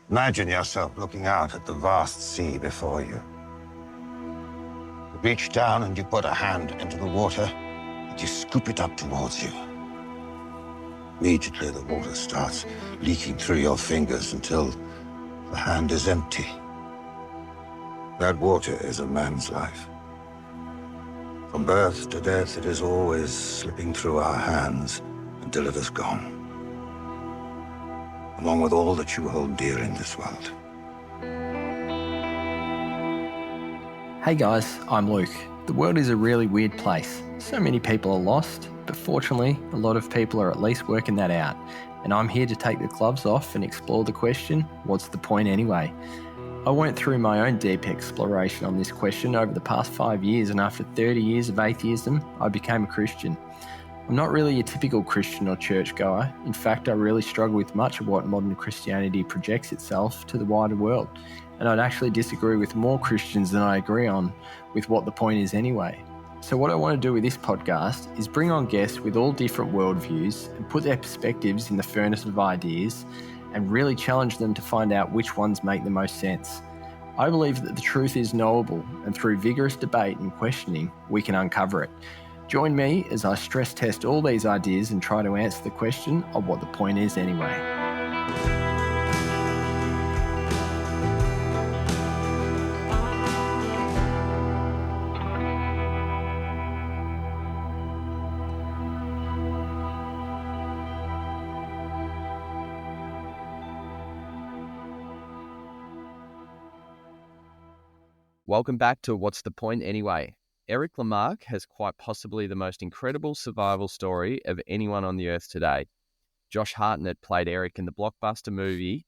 Imagine yourself looking out at the vast sea before you. You reach down and you put a hand into the water and you scoop it up towards you. Immediately the water starts leaking through your fingers until the hand is empty. That water is a man's life. From birth to death, it is always slipping through our hands until it is gone, along with all that you hold dear in this world. Hey guys, I'm Luke. The world is a really weird place. So many people are lost, but fortunately, a lot of people are at least working that out. And I'm here to take the gloves off and explore the question, what's the point anyway? I went through my own deep exploration on this question over the past 5 years, and after 30 years of atheism, I became a Christian. I'm not really a typical Christian or churchgoer. In fact, I really struggle with much of what modern Christianity projects itself to the wider world. And I'd actually disagree with more Christians than I agree on with what the point is anyway. So what I want to do with this podcast is bring on guests with all different worldviews and put their perspectives in the furnace of ideas and really challenge them to find out which ones make the most sense. I believe that the truth is knowable, and through vigorous debate and questioning, we can uncover it. Join me as I stress test all these ideas and try to answer the question of what the point is anyway. Welcome back to What's the Point Anyway? Eric LeMarque has quite possibly the most incredible survival story of anyone on the earth today. Josh Hartnett played Eric in the blockbuster movie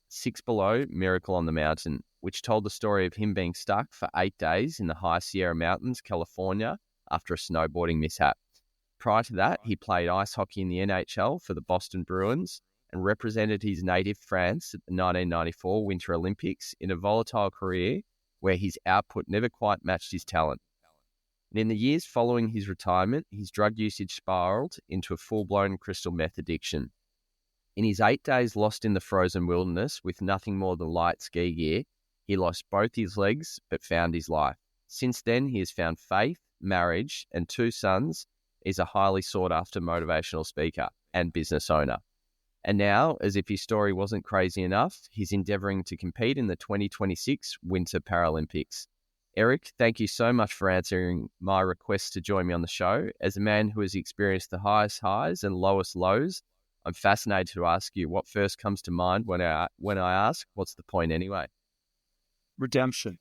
Six Below, Miracle on the Mountain, which told the story of him being stuck for 8 days in the high Sierra Mountains, California, after a snowboarding mishap. Prior to that, he played ice hockey in the NHL for the Boston Bruins and represented his native France at the 1994 Winter Olympics in a volatile career where his output never quite matched his talent. And in the years following his retirement, his drug usage spiraled into a full-blown crystal meth addiction. In his 8 days lost in the frozen wilderness with nothing more than light ski gear, he lost both his legs but found his life. Since then, he has found faith, marriage, and 2 sons. He's a highly sought-after motivational speaker and business owner. And now, as if his story wasn't crazy enough, he's endeavouring to compete in the 2026 Winter Paralympics. Eric, thank you so much for answering my request to join me on the show. As a man who has experienced the highest highs and lowest lows, I'm fascinated to ask you what first comes to mind when I ask, what's the point anyway? Redemption.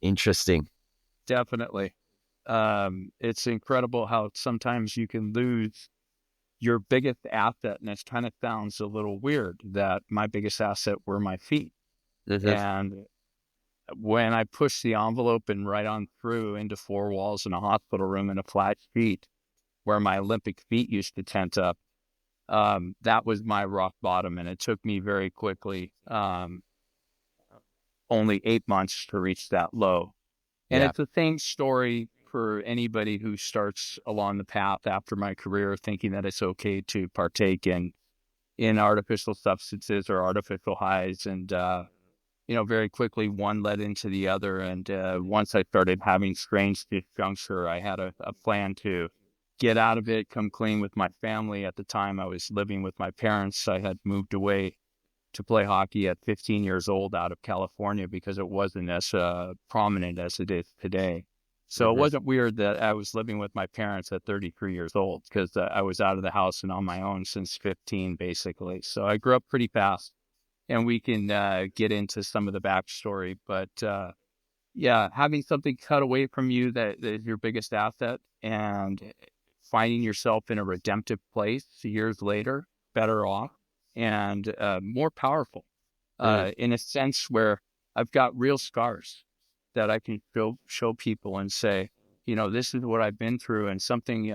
Interesting. Definitely. It's incredible how sometimes you can lose your biggest asset, and it kind of sounds a little weird that my biggest asset were my feet. Mm-hmm. And when I pushed the envelope and right on through into 4 walls in a hospital room in a flat sheet where my Olympic feet used to tent up, that was my rock bottom. And it took me very quickly, only 8 months to reach that low. And It's the same story for anybody who starts along the path after my career thinking that it's okay to partake in artificial substances or artificial highs. And, very quickly one led into the other. And once I started having strange disjuncture, I had a plan to get out of it, come clean with my family. At the time, I was living with my parents. I had moved away to play hockey at 15 years old out of California because it wasn't as prominent as it is today. So It wasn't weird that I was living with my parents at 33 years old because I was out of the house and on my own since 15, basically. So I grew up pretty fast, and we can get into some of the backstory. But having something cut away from you that is your biggest asset and finding yourself in a redemptive place years later, better off and more powerful in a sense where I've got real scars that I can show people and say, this is what I've been through, and something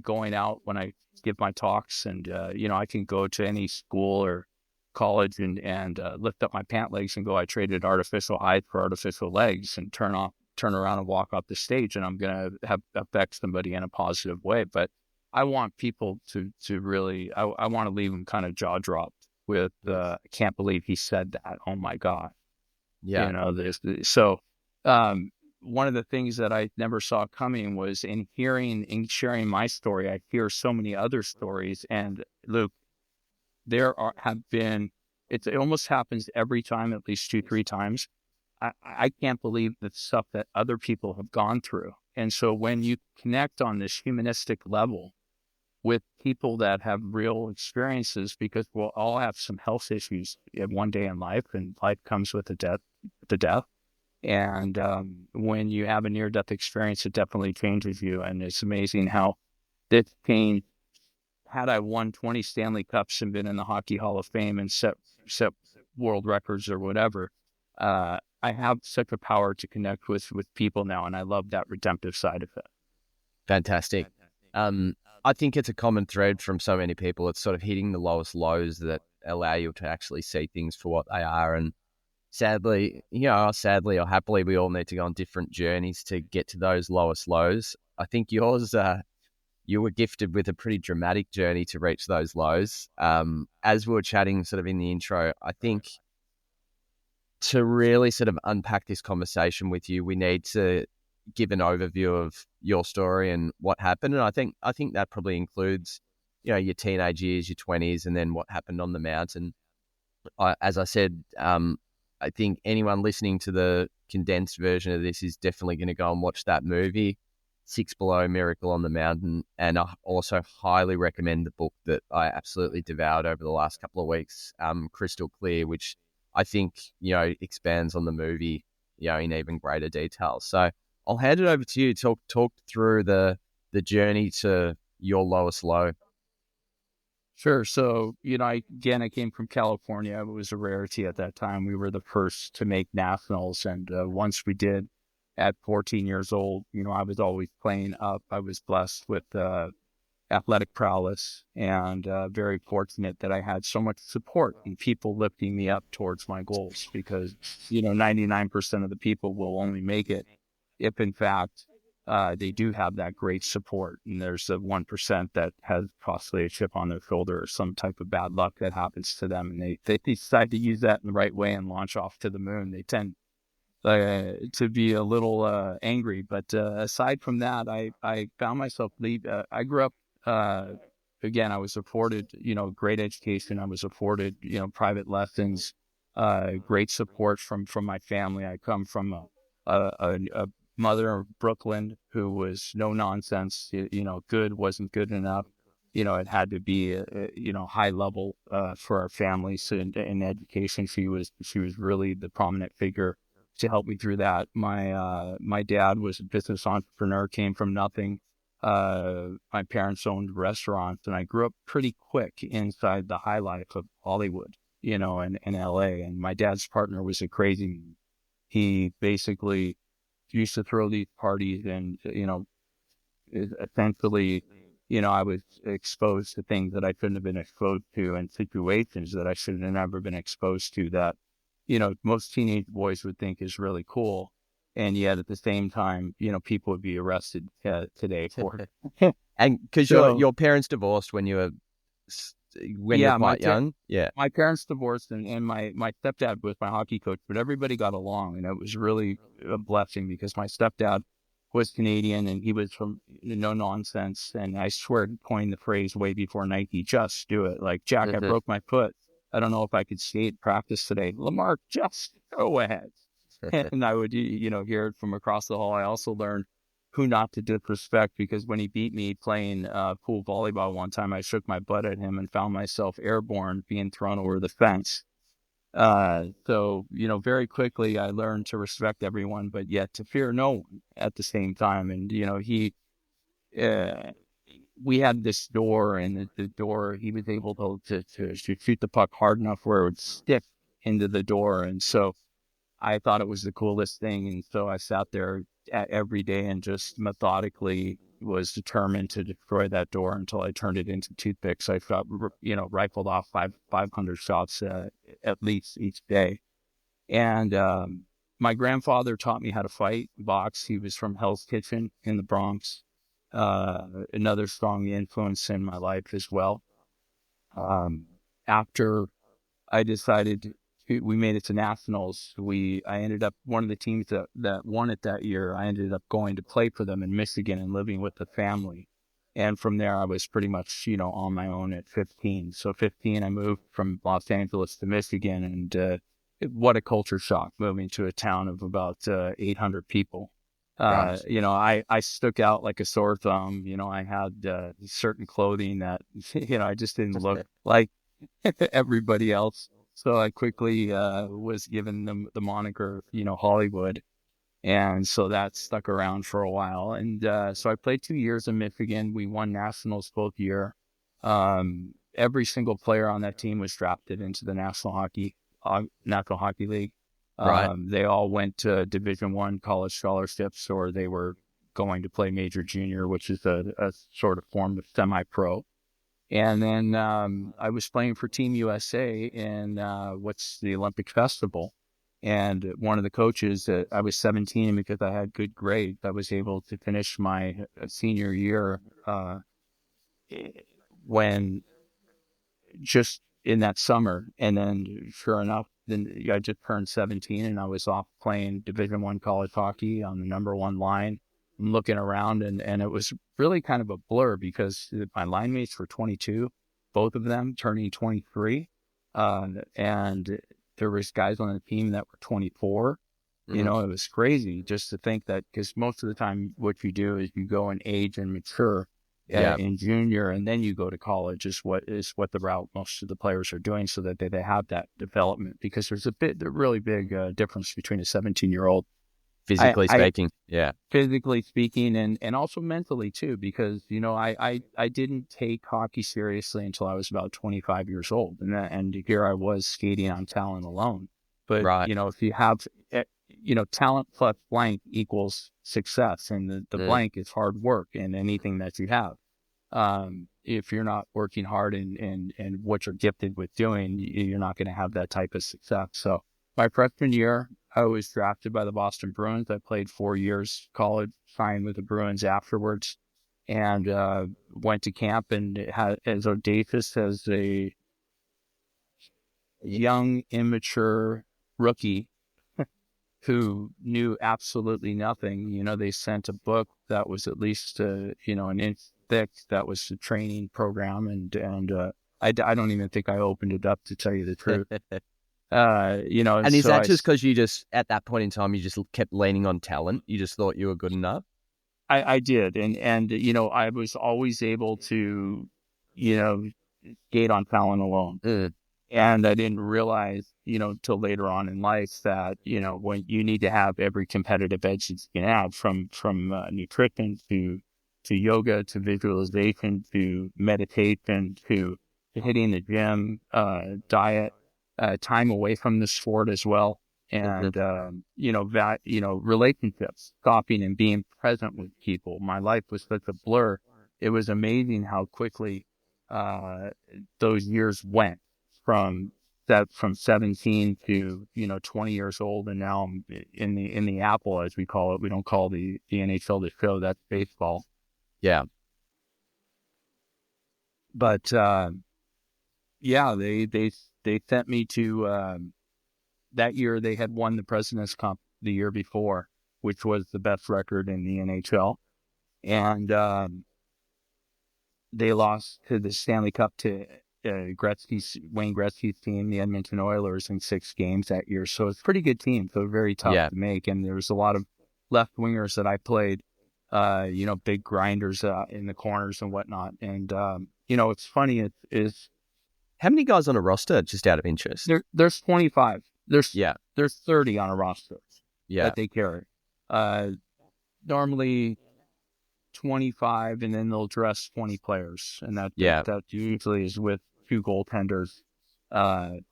going out when I give my talks, and I can go to any school or college and lift up my pant legs and go, I traded artificial height for artificial legs, and turn around and walk off the stage, and I'm gonna affect somebody in a positive way. But I want people to really, I want to leave them kind of jaw dropped with, I can't believe he said that. Oh my God. Yeah. You know, so, um, one of the things that I never saw coming was in hearing and sharing my story, I hear so many other stories. And Luke, have been, it almost happens every time, at least 2, 3 times. I can't believe the stuff that other people have gone through. And so when you connect on this humanistic level with people that have real experiences, because we'll all have some health issues at one day in life, and life comes with the death. And when you have a near-death experience, it definitely changes you. And it's amazing how this changed. Had I won 20 Stanley Cups and been in the Hockey Hall of Fame and set world records or whatever, I have such a power to connect with people now, and I love that redemptive side of it. Fantastic. I think it's a common thread from so many people. It's sort of hitting the lowest lows that allow you to actually see things for what they are. And sadly, sadly or happily, we all need to go on different journeys to get to those lowest lows. I think yours, you were gifted with a pretty dramatic journey to reach those lows. As we were chatting sort of in the intro, I think to really sort of unpack this conversation with you, we need to give an overview of your story and what happened. And I think that probably includes, your teenage years, your 20s, and then what happened on the mountain. As I said, I think anyone listening to the condensed version of this is definitely going to go and watch that movie, Six Below, Miracle on the Mountain. And I also highly recommend the book that I absolutely devoured over the last couple of weeks, Crystal Clear, which I think, expands on the movie, in even greater detail. So I'll hand it over to you. Talk through the journey to your lowest low. Sure. So, I came from California. It was a rarity at that time. We were the first to make nationals. And once we did, at 14 years old, I was always playing up. I was blessed with athletic prowess and very fortunate that I had so much support and people lifting me up towards my goals, because, 99% of the people will only make it if, in fact, they do have that great support. And there's the 1% that has possibly a chip on their shoulder or some type of bad luck that happens to them. And they decide to use that in the right way and launch off to the moon. They tend to be a little angry. But aside from that, I found myself I grew up, again, I was afforded, great education. I was afforded, private lessons, great support from my family. I come from a mother of Brooklyn who was no nonsense. Good wasn't good enough. It had to be high level for our families in education. She was really the prominent figure to help me through that. My dad was a business entrepreneur, came from nothing. My parents owned restaurants, and I grew up pretty quick inside the high life of Hollywood, in LA. And my dad's partner was a crazy man. He basically used to throw these parties, and, essentially, I was exposed to things that I shouldn't have been exposed to, and situations that I should have never been exposed to, that, most teenage boys would think is really cool. And yet at the same time, people would be arrested today for it. And because your parents divorced when you were quite young. Yeah. My parents divorced, and my stepdad was my hockey coach, but everybody got along, and it was really a blessing, because my stepdad was Canadian and he was from no nonsense. And I swear he coined the phrase way before Nike, just do it. Like, Jack, I broke my foot. I don't know if I could skate practice today. LeMarque, just go ahead. And I would, hear it from across the hall. I also learned who not to disrespect, because when he beat me playing pool volleyball one time, I shook my butt at him and found myself airborne, being thrown over the fence. So, very quickly I learned to respect everyone, but yet to fear no one at the same time. And, we had this door, and the door, he was able to shoot the puck hard enough where it would stick into the door. And so I thought it was the coolest thing. And so I sat there every day and just methodically was determined to destroy that door until I turned it into toothpicks. I got, rifled off 500 shots at least each day. And my grandfather taught me how to fight, box. He was from Hell's Kitchen in the Bronx. Another strong influence in my life as well. After I decided we made it to nationals. I ended up one of the teams that won it that year. I ended up going to play for them in Michigan and living with the family. And from there, I was pretty much, on my own at 15. So 15, I moved from Los Angeles to Michigan, and what a culture shock moving to a town of about 800 people. Right. I stuck out like a sore thumb. I had certain clothing that, I just didn't look like everybody else. So I quickly was given the moniker, Hollywood. And so that stuck around for a while. And so I played 2 years in Michigan. We won nationals both year. Every single player on that team was drafted into the National Hockey League. Right. They all went to Division I college scholarships, or they were going to play major junior, which is a sort of form of semi-pro. And then I was playing for Team USA in what's the Olympic Festival. And one of the coaches, I was 17 because I had good grades. I was able to finish my senior year when just in that summer. And then sure enough, then I just turned 17 and I was off playing Division I college hockey on the number one line. I'm looking around and it was really kind of a blur because my line mates were 22, both of them turning 23. And there was guys on the team that were 24. It was crazy just to think that, because most of the time what you do is you go and age and mature in junior, and then you go to college is what the route most of the players are doing, so that they have that development, because there's a really big difference between a 17-year-old Physically speaking. physically speaking, and also mentally too, because I didn't take hockey seriously until I was about 25 years old, and here I was skating on talent alone. But Right. if you have talent plus blank equals success, and the blank is hard work in anything that you have. If you're not working hard and what you're gifted with doing, you're not going to have that type of success. So my freshman year, I was drafted by the Boston Bruins. I played 4 years college, signed with the Bruins afterwards, and went to camp and had as audacious as a young, immature rookie who knew absolutely nothing. They sent a book that was at least an inch thick. That was the training program, and I don't even think I opened it up, to tell you the truth. And is that just because you just, at that point in time, you just kept leaning on talent? You just thought you were good enough? I did. And I was always able to, skate on talent alone. And I didn't realize, till later on in life that, when you need to have every competitive edge that you can have, from nutrition to yoga, to visualization, to meditation, to hitting the gym, diet, time away from the sport as well. And, relationships, stopping and being present with people. My life was such a blur. It was amazing how quickly, those years went from 17 to, 20 years old. And now I'm in the apple, as we call it. We don't call the NHL the show. That's baseball. Yeah. But, they sent me to, that year they had won the President's Cup the year before, which was the best record in the NHL. And they lost to the Stanley Cup to Wayne Gretzky's team, the Edmonton Oilers, in 6 games that year. So it's a pretty good team. So very tough to make. And there was a lot of left wingers that I played, big grinders in the corners and whatnot. And, it's funny is how many guys on a roster, just out of interest? There's 25. There's 30 on a roster that they carry. Normally 25, and then they'll dress 20 players, and that usually is with 2 goaltenders, 5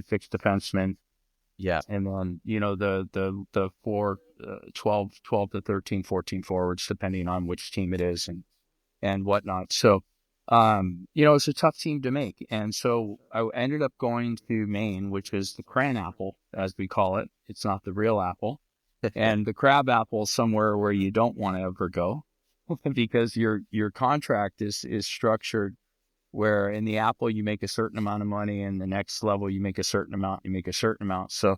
fixed defensemen, and then the 4 12 to 13, 14 forwards, depending on which team it is and whatnot. So it's a tough team to make. And so I ended up going to Maine, which is the cran apple, as we call it. It's not the real apple. And the crab apple is somewhere where you don't want to ever go, because your contract is structured where in the Apple you make a certain amount of money, and the next level you make a certain amount, you make a certain amount. So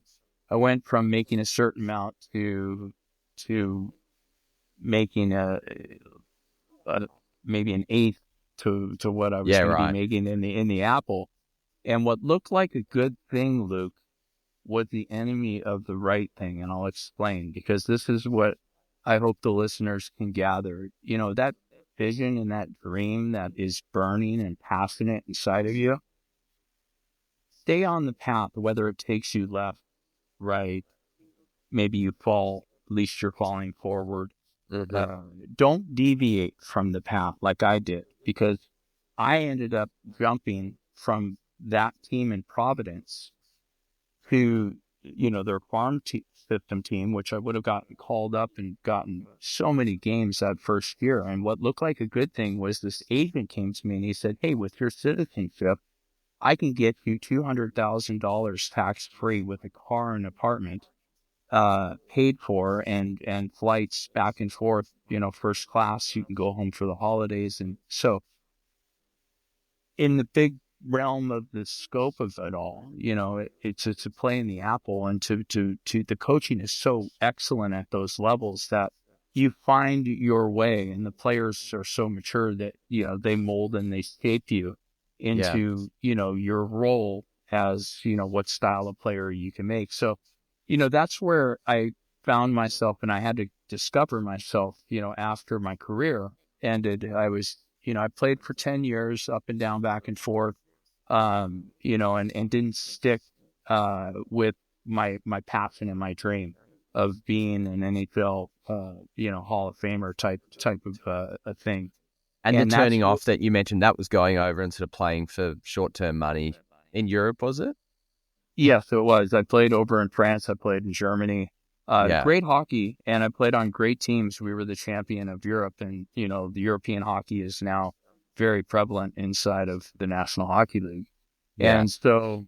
I went from making a certain amount to making maybe an eighth to what I was going to be making in the Apple. And what looked like a good thing, Luke, was the enemy of the right thing. And I'll explain, because this is what I hope the listeners can gather. You know, that vision and that dream that is burning and passionate inside of you, stay on the path, whether it takes you left, right, maybe you fall, at least you're falling forward. Don't deviate from the path like I did, because I ended up jumping from that team in Providence to, you know, their farm system team, which I would have gotten called up and gotten so many games that first year. And what looked like a good thing was this agent came to me and he said, hey, with your citizenship, I can get you $200,000 tax-free with a car and apartment paid for, and flights back and forth, you know, first class. You can go home for the holidays. And so in the big realm of the scope of it all, you know, it's a play in the Apple, and to the coaching is so excellent at those levels that you find your way, and the players are so mature that, you know, they mold and they shape you into, you know, your role as, you know, what style of player you can make. So, you know, that's where I found myself, and I had to discover myself, you know, after my career ended. I was, you know, I played for 10 years up and down, back and forth, you know, and didn't stick with my passion and my dream of being an NHL, you know, Hall of Famer type of a thing. And the turning off that you mentioned, that was going over and sort of playing for short-term money in Europe, was it? Yes, it was. I played over in France. I played in Germany. Great hockey, and I played on great teams. We were the champion of Europe, and, you know, the European hockey is now very prevalent inside of the National Hockey League. Yeah. And so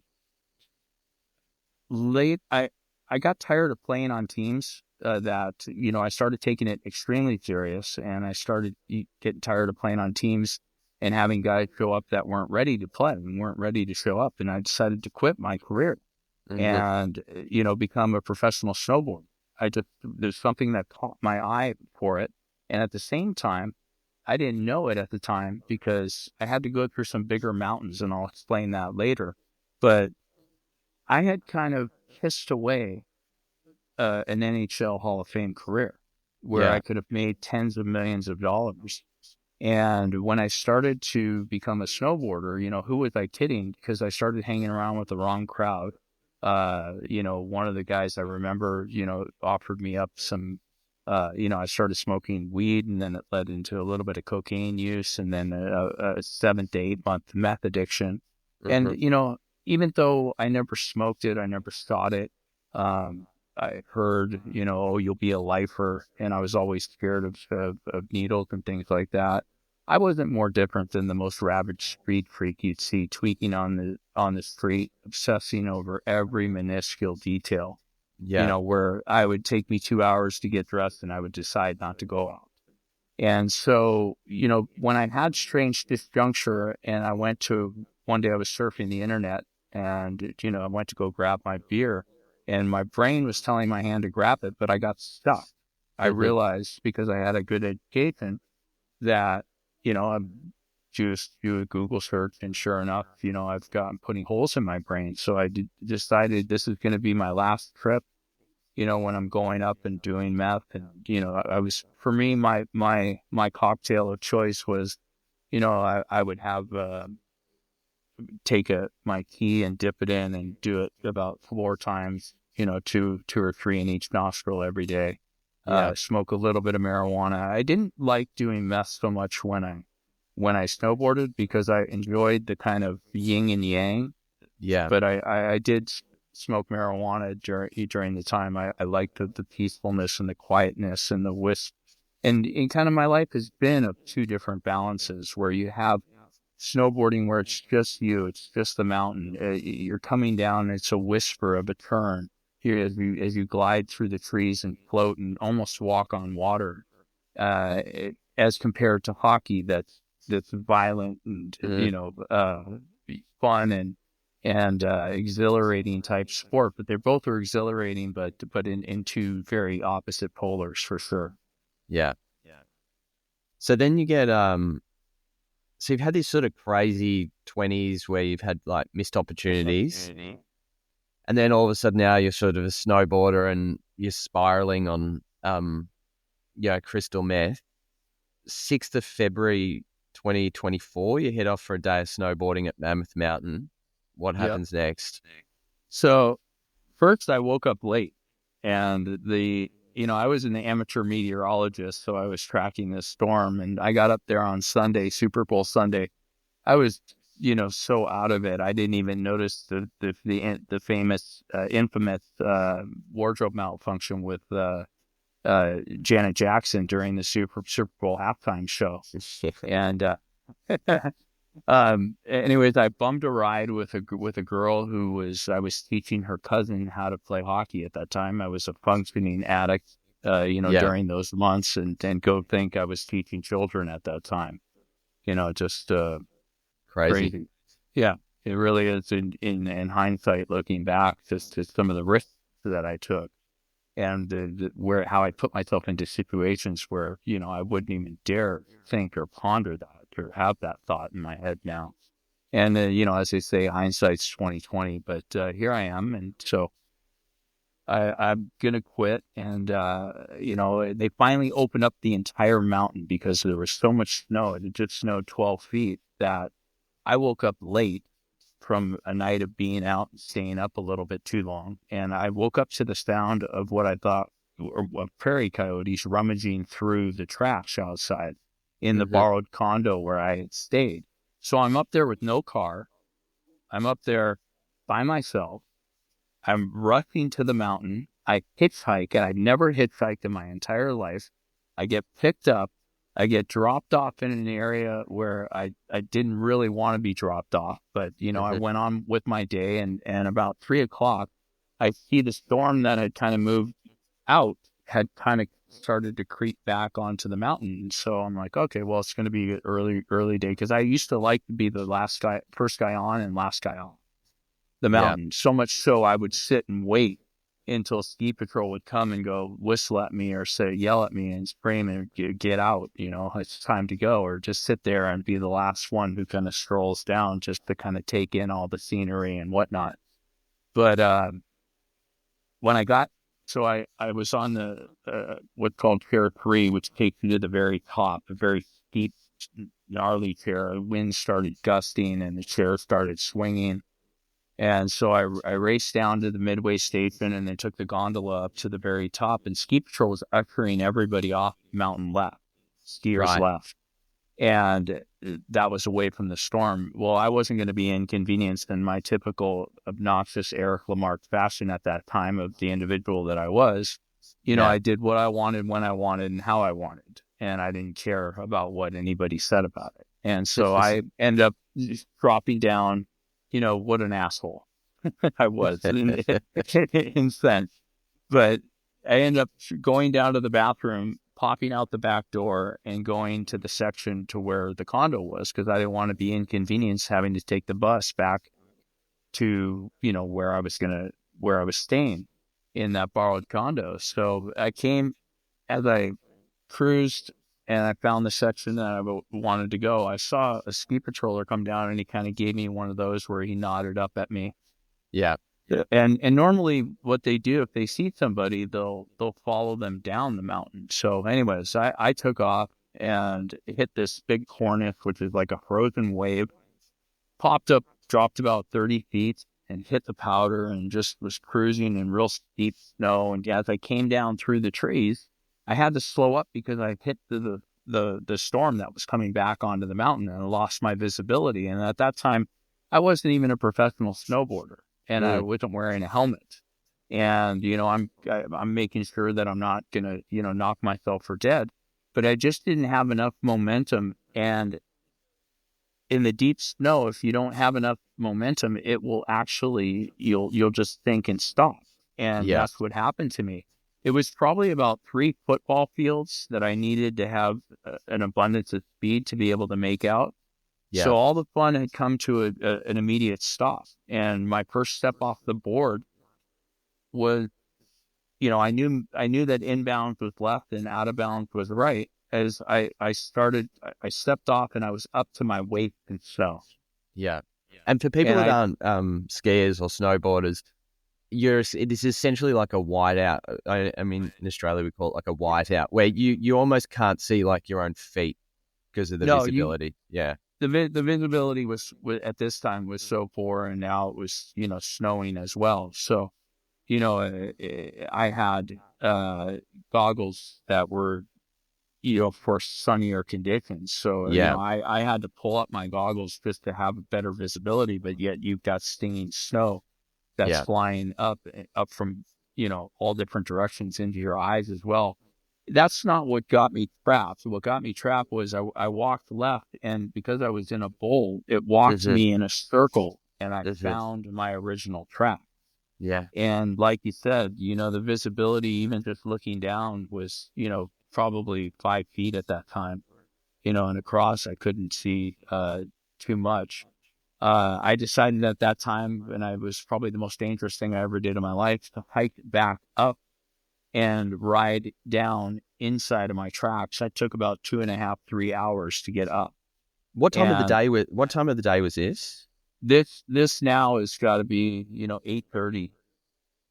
I got tired of playing on teams that, you know, I started taking it extremely serious, and I started getting tired of playing on teams and having guys show up that weren't ready to play and weren't ready to show up. And I decided to quit my career and, you know, become a professional snowboarder. There's something that caught my eye for it. And at the same time, I didn't know it at the time because I had to go through some bigger mountains, and I'll explain that later. But I had kind of kissed away an NHL Hall of Fame career where I could have made tens of millions of dollars. And when I started to become a snowboarder, you know, who was I kidding? Because I started hanging around with the wrong crowd. You know, one of the guys I remember, you know, offered me up some, you know, I started smoking weed, and then it led into a little bit of cocaine use, and then a 7 to 8 month meth addiction. And, you know, even though I never smoked it, I never sought it. I heard, you know, oh, you'll be a lifer. And I was always scared of needles and things like that. I wasn't more different than the most ravaged street freak you'd see, tweaking on the street, obsessing over every minuscule detail. You know, where I would take me 2 hours to get dressed, and I would decide not to go out. And so, you know, when I had strange disjuncture, and one day I was surfing the internet, and, you know, I went to go grab my beer, and my brain was telling my hand to grab it, but I got stuck. I realized, because I had a good education, that, you know, I'm just do a Google search, and sure enough, you know, I'm putting holes in my brain. So I decided this is going to be my last trip, you know, when I'm going up and doing meth. And, you know, for me, my cocktail of choice was, you know, I would have, take my key and dip it in and do it about 4 times, you know, two or three in each nostril every day. Smoke a little bit of marijuana. I didn't like doing meth so much when I snowboarded, because I enjoyed the kind of yin and yang. Yeah. But I did smoke marijuana during the time. I liked the peacefulness and the quietness and the wisp. And kind of my life has been of 2 different balances, where you have snowboarding where it's just you, it's just the mountain. You're coming down, and it's a whisper of a turn here as you glide through the trees and float and almost walk on water, as compared to hockey that's this violent and, fun and exhilarating type sport, but they both were exhilarating, but in two very opposite polars for sure. Yeah. So then you get, so you've had these sort of crazy 20s where you've had like missed opportunities. And then all of a sudden now you're sort of a snowboarder and you're spiraling on, crystal meth. 6th of February 2024, you head off for a day of snowboarding at Mammoth Mountain. What happens next? So first I woke up late, and I was an amateur meteorologist, so I was tracking this storm, and I got up there on Sunday, Super Bowl Sunday. I was, so out of it. I didn't even notice the famous, infamous wardrobe malfunction with Janet Jackson during the Super Bowl halftime show. And anyways, I bummed a ride with a girl I was teaching her cousin how to play hockey at that time. I was a functioning addict, during those months, and go think I was teaching children at that time. Just crazy. Yeah, it really is. In hindsight, looking back, just to some of the risks that I took, and how I put myself into situations where I wouldn't even dare think or ponder that or have that thought in my head now. And as they say, hindsight's 20/20. But here I am, and so I'm gonna quit. And they finally opened up the entire mountain because there was so much snow. It had just snowed 12 feet that I woke up late from a night of being out and staying up a little bit too long. And I woke up to the sound of what I thought were prairie coyotes rummaging through the trash outside in the borrowed condo where I had stayed. So I'm up there with no car. I'm up there by myself. I'm rushing to the mountain. I hitchhike, and I'd never hitchhiked in my entire life. I get picked up. I get dropped off in an area where I didn't really want to be dropped off, but I went on with my day, and about 3:00, I see the storm that had kind of moved out had kind of started to creep back onto the mountain. And so I'm like, okay, well, it's going to be an early day, because I used to like to be the first guy on and last guy off the mountain. Yeah. So much so I would sit and wait until ski patrol would come and go whistle at me or yell at me and scream and get out, it's time to go, or just sit there and be the last one who kind of strolls down just to kind of take in all the scenery and whatnot. But when I was on the what's called chair 3, which takes you to the very top, a very steep, gnarly chair. The wind started gusting and the chair started swinging. And so I raced down to the midway station and then took the gondola up to the very top, and ski patrol was ushering everybody off mountain left, skiers left. And that was away from the storm. Well, I wasn't going to be inconvenienced in my typical obnoxious Eric LeMarque fashion at that time of the individual that I was. I did what I wanted, when I wanted, and how I wanted. And I didn't care about what anybody said about it. And so I ended up dropping down. What an asshole I was in sense. But I ended up going down to the bathroom, popping out the back door, and going to the section to where the condo was, because I didn't want to be inconvenienced having to take the bus back to, where I was staying in that borrowed condo. So I came, as I cruised, and I found the section that I wanted to go. I saw a ski patroller come down, and he kind of gave me one of those where he nodded up at me. Yeah. And normally what they do, if they see somebody, they'll follow them down the mountain. So anyways, I took off and hit this big cornice, which is like a frozen wave, popped up, dropped about 30 feet, and hit the powder, and just was cruising in real steep snow. And as I came down through the trees, I had to slow up because I hit the storm that was coming back onto the mountain, and I lost my visibility. And at that time, I wasn't even a professional snowboarder, and I wasn't wearing a helmet. And I'm making sure that I'm not gonna knock myself for dead. But I just didn't have enough momentum. And in the deep snow, if you don't have enough momentum, it will actually you'll just sink and stop. And that's what happened to me. it was probably about 3 football fields that I needed to have an abundance of speed to be able to make out. Yeah. So all the fun had come to an immediate stop. And my first step off the board was, I knew that inbound was left and out of bounds was right. As I stepped off and I was up to my waist in snow. Yeah. And for people And that aren't skiers or snowboarders, it is essentially like a whiteout. I mean, in Australia we call it like a whiteout, where you almost can't see like your own feet because of the visibility. Yeah. The visibility was at this time was so poor, and now it was snowing as well. So I had goggles that were for sunnier conditions. So I had to pull up my goggles just to have better visibility. But yet you've got stinging snow that's flying up from all different directions into your eyes as well. That's not what got me trapped. What got me trapped was I walked left, and because I was in a bowl, it walked me in a circle, and I found my original trap. Yeah. And like you said, the visibility, even just looking down, was probably 5 feet at that time. And across I couldn't see too much. I decided at that time, and it was probably the most dangerous thing I ever did in my life, to hike back up and ride down inside of my tracks. That took about 2.5, 3 hours to get up. What time of the day was this? This now has got to be 8:30.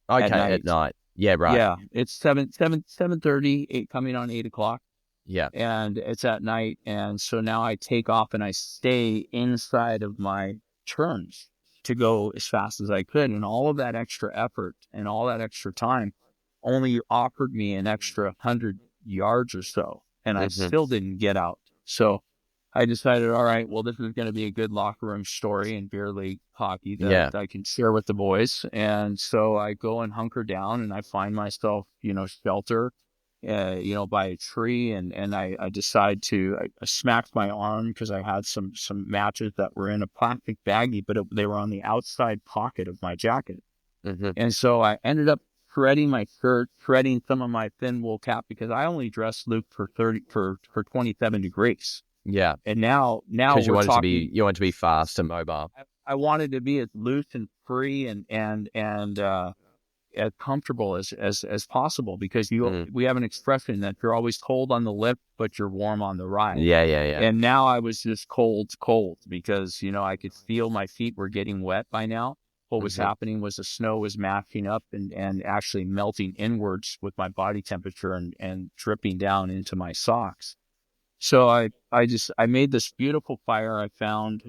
Okay, at night. Yeah, right. Yeah, it's 7:30, 8 coming on 8 o'clock. Yeah. And it's at night. And so now I take off and I stay inside of my turns to go as fast as I could. And all of that extra effort and all that extra time only offered me an extra 100 yards or so. And I still didn't get out. So I decided, all right, well, this is going to be a good locker room story in beer league hockey that I can share with the boys. And so I go and hunker down, and I find myself, shelter, by a tree. And I decide I smacked my arm because I had some matches that were in a plastic baggie, but they were on the outside pocket of my jacket. And so I ended up shredding my shirt, shredding some of my thin wool cap, because I only dressed Luke for 27 degrees. Yeah. And now because you wanted to be fast and mobile. I wanted to be as loose and free and as comfortable as possible, because we have an expression that you're always cold on the lip, but you're warm on the ride. Yeah. And now I was just cold because, I could feel my feet were getting wet by now. What was happening was the snow was mashing up and actually melting inwards with my body temperature and dripping down into my socks. So I made this beautiful fire. I found,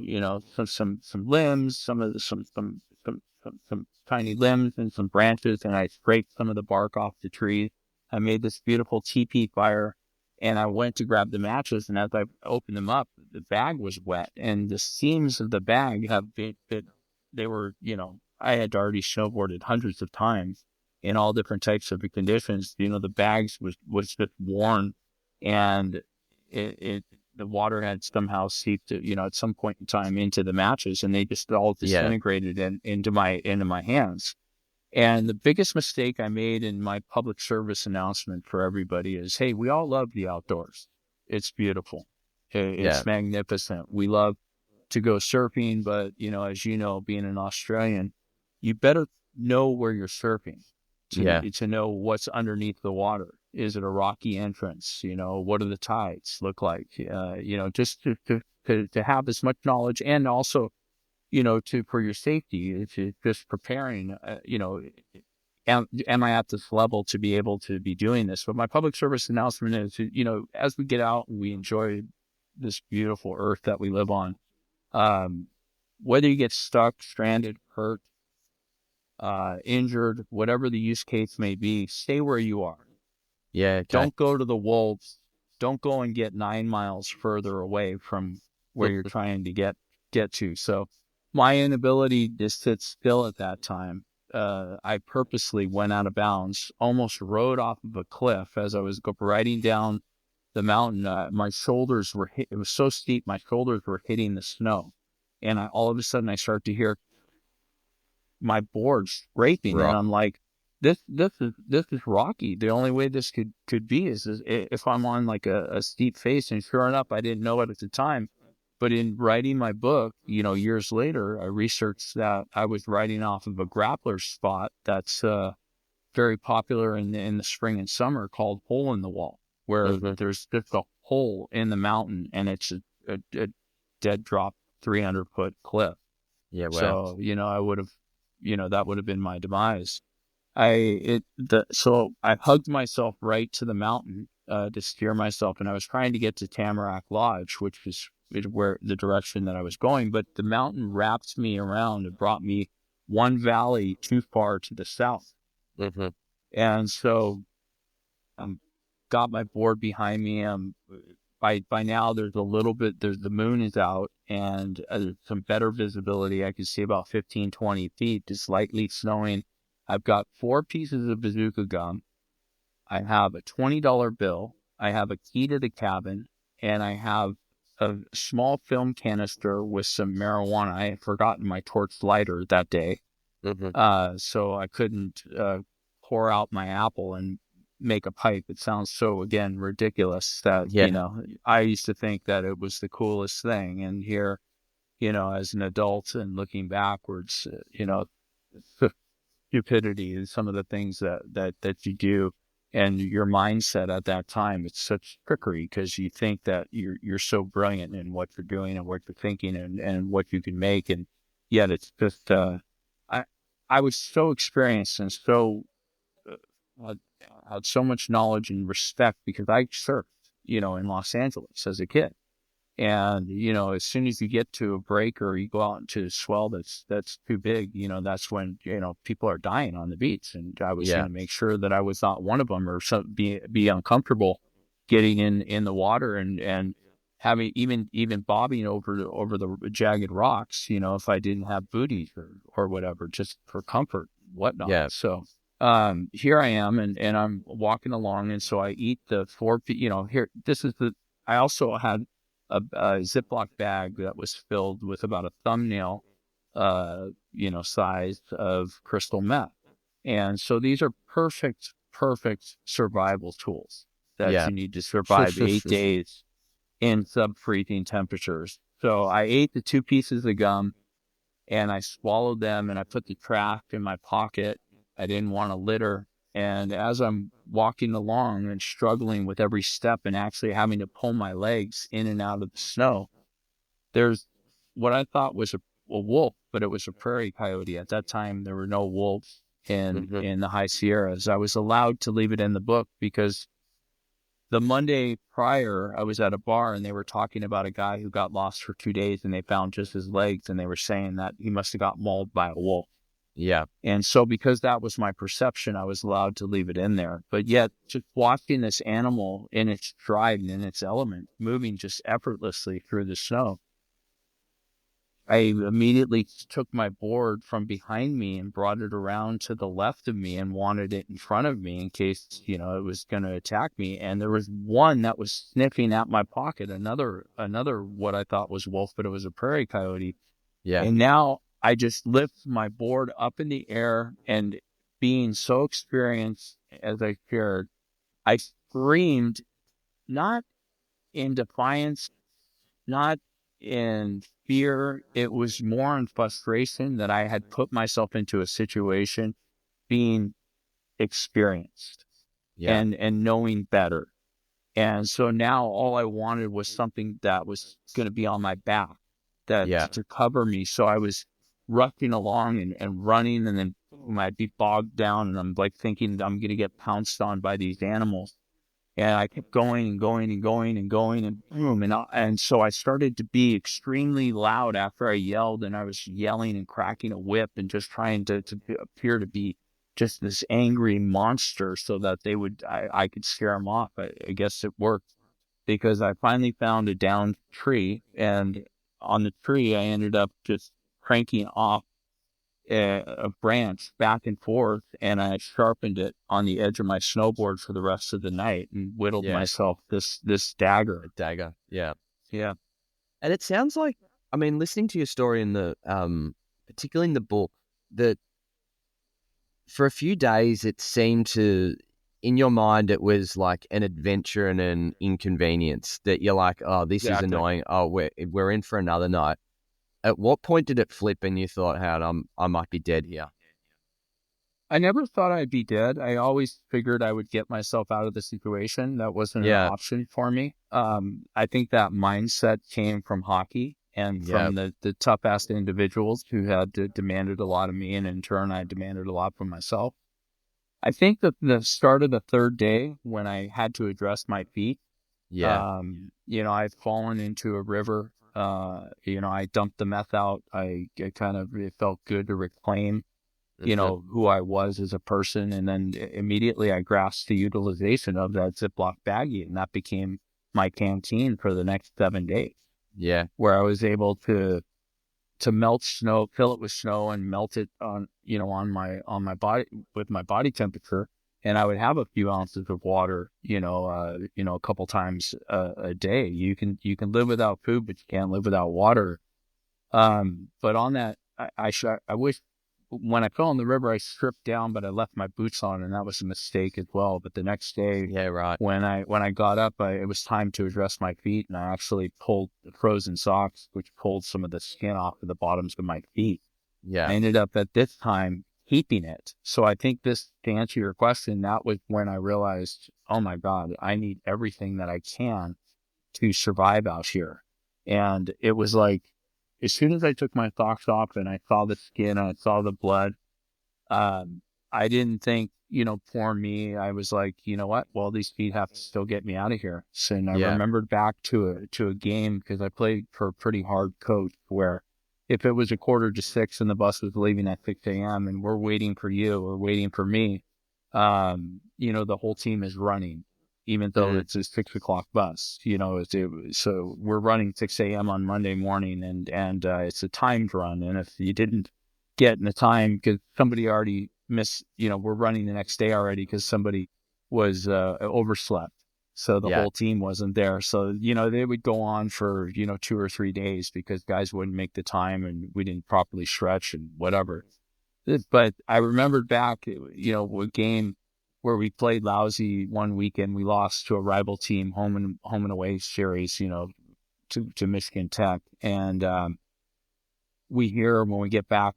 some limbs, some tiny limbs and some branches, and I scraped some of the bark off the trees. I made this beautiful teepee fire, and I went to grab the matches. And as I opened them up, the bag was wet, and the seams of the bag they were, I had already snowboarded hundreds of times in all different types of conditions. The bags was just worn, and the water had somehow seeped, at some point in time into the matches, and they just all disintegrated into my hands. And the biggest mistake I made in my public service announcement for everybody is, hey, we all love the outdoors. It's beautiful. It's magnificent. We love to go surfing, but as being an Australian, you better know where you're surfing to know what's underneath the water. Is it a rocky entrance? What do the tides look like? Just to have as much knowledge, and also, for your safety, just preparing, am I at this level to be able to be doing this? But my public service announcement is, as we get out and we enjoy this beautiful earth that we live on, whether you get stuck, stranded, hurt, injured, whatever the use case may be, stay where you are. Yeah. Okay. Don't go to the wolves. Don't go and get 9 miles further away from where you're trying to get to. So my inability to sit still at that time, I purposely went out of bounds, almost rode off of a cliff as I was riding down the mountain. My shoulders were hit. It was so steep. My shoulders were hitting the snow. And all of a sudden I start to hear my board scraping. And I'm like, this is rocky. The only way this could be is if I'm on like a steep face. And sure enough, I didn't know it at the time, but in writing my book, years later, I researched that I was riding off of a grappler spot that's very popular in the spring and summer, called Hole in the Wall, where there's just a hole in the mountain, and it's a dead drop 300-foot cliff. Yeah, wow. So I would have, that would have been my demise. So I hugged myself right to the mountain to steer myself, and I was trying to get to Tamarack Lodge, which is where the direction that I was going, but the mountain wrapped me around and brought me one valley too far to the south. And so got my board behind me. By now there's the moon is out, and there's some better visibility. I can see about 15, 20 feet, just lightly snowing. I've got 4 pieces of bazooka gum. I have a $20 bill. I have a key to the cabin, and I have a small film canister with some marijuana. I had forgotten my torch lighter that day. So I couldn't pour out my apple and make a pipe. It sounds so, again, ridiculous that, I used to think that it was the coolest thing. And here, as an adult and looking backwards, stupidity is some of the things that you do, and your mindset at that time. It's such trickery, because you think that you're so brilliant in what you're doing and what you're thinking and what you can make. And yet it's just, I was so experienced and so had so much knowledge and respect, because I surfed, in Los Angeles as a kid. And, as soon as you get to a break or you go out into a swell that's too big, that's when, people are dying on the beach. And I was going to make sure that I was not one of them, or be uncomfortable getting in the water and having even bobbing over the jagged rocks, if I didn't have booties or whatever, just for comfort, whatnot. Yeah. So here I am, and I'm walking along, and so I eat the 4, here, I also had a Ziploc bag that was filled with about a thumbnail, size of crystal meth. And so these are perfect survival tools that you need to survive 8 days in sub-freezing temperatures. So I ate the 2 pieces of gum, and I swallowed them, and I put the trash in my pocket. I didn't want to litter. And as I'm walking along and struggling with every step and actually having to pull my legs in and out of the snow, there's what I thought was a wolf, but it was a prairie coyote. At that time, there were no wolves in the high Sierras. I was allowed to leave it in the book because the Monday prior, I was at a bar, and they were talking about a guy who got lost for 2 days, and they found just his legs, and they were saying that he must have got mauled by a wolf. Yeah. And so because that was my perception, I was allowed to leave it in there. But yet, just watching this animal in its stride and in its element, moving just effortlessly through the snow, I immediately took my board from behind me and brought it around to the left of me and wanted it in front of me in case, it was going to attack me. And there was one that was sniffing at my pocket, another what I thought was wolf, but it was a prairie coyote. Yeah. And now I just lift my board up in the air, and being so experienced as I shared, I screamed, not in defiance, not in fear. It was more in frustration that I had put myself into a situation being experienced and knowing better. And so now all I wanted was something that was going to be on my back to cover me. So I was rushing along and running, and then boom, I'd be bogged down, and I'm like thinking that I'm going to get pounced on by these animals. And I kept going and going and going and going, and boom. And so I started to be extremely loud after I yelled, and I was yelling and cracking a whip and just trying to appear to be just this angry monster so that I could scare them off. I guess it worked, because I finally found a downed tree, and on the tree, I ended up just cranking off a branch back and forth, and I sharpened it on the edge of my snowboard for the rest of the night and whittled myself this dagger. A dagger. Yeah. Yeah. And it sounds like, I mean, listening to your story in the, particularly in the book, that for a few days, it seemed to, in your mind, it was like an adventure and an inconvenience that you're like, oh, this is annoying. Oh, we're in for another night. At what point did it flip and you thought, hey, I might be dead here? I never thought I'd be dead. I always figured I would get myself out of the situation. That wasn't an option for me. I think that mindset came from hockey and from the tough-ass individuals who had demanded a lot of me, and in turn, I demanded a lot from myself. I think that the start of the third day, when I had to address my feet, I'd fallen into a river. I dumped the meth out. It felt good to reclaim who I was as a person. And then immediately I grasped the utilization of that Ziploc baggie, and that became my canteen for the next 7 days. Yeah. Where I was able to melt snow, fill it with snow and melt it on my body with my body temperature. And I would have a few ounces of water, a couple times a day. You can live without food, but you can't live without water. But on that, I wish, when I fell in the river, I stripped down, but I left my boots on, and that was a mistake as well. But the next day, when I got up, it was time to address my feet, and I actually pulled the frozen socks, which pulled some of the skin off of the bottoms of my feet. Yeah. I ended up at this time keeping it. So I think to answer your question, that was when I realized, oh my God, I need everything that I can to survive out here. And it was like, as soon as I took my socks off and I saw the skin, I saw the blood, I didn't think, poor me. I was like, you know what? Well, these feet have to still get me out of here. So I remembered back to a game, because I played for a pretty hard coach, where if it was 5:45 and the bus was leaving at 6 a.m. and we're waiting for you or waiting for me, the whole team is running, even though it's a 6 o'clock bus, so we're running 6 a.m. on Monday morning, and it's a timed run. And if you didn't get in the time, because somebody already missed, we're running the next day already because somebody was overslept. So the whole team wasn't there. So, they would go on for, 2 or 3 days because guys wouldn't make the time and we didn't properly stretch and whatever. But I remembered back, a game where we played lousy one weekend. We lost to a rival team, home and away series, to Michigan Tech. And we hear when we get back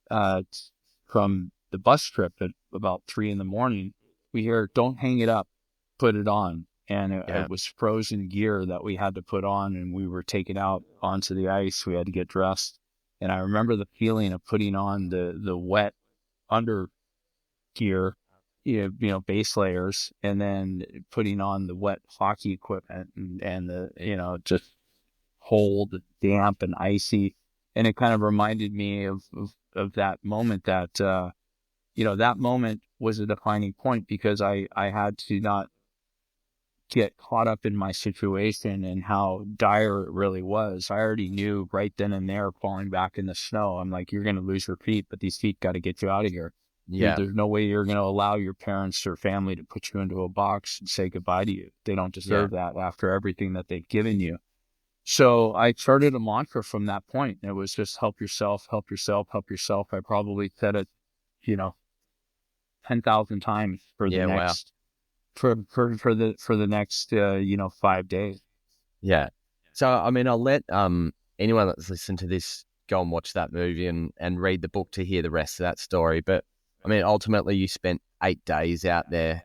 from the bus trip at about 3 a.m, we hear, "Don't hang it up, put it on." And it was frozen gear that we had to put on, and we were taken out onto the ice. We had to get dressed. And I remember the feeling of putting on the wet under gear, base layers, and then putting on the wet hockey equipment and the, just cold, damp, and icy. And it kind of reminded me of that moment that, that moment was a defining point, because I had to not get caught up in my situation and how dire it really was. I already knew right then and there, falling back in the snow, I'm like, you're going to lose your feet, but these feet got to get you out of here. Yeah. There's no way you're going to allow your parents or family to put you into a box and say goodbye to you. They don't deserve that after everything that they've given you. So I started a mantra from that point. It was just help yourself, help yourself, help yourself. I probably said it, 10,000 times for the next, for the next, 5 days. Yeah. So, I mean, I'll let anyone that's listened to this go and watch that movie and read the book to hear the rest of that story. But, I mean, ultimately you spent 8 days out there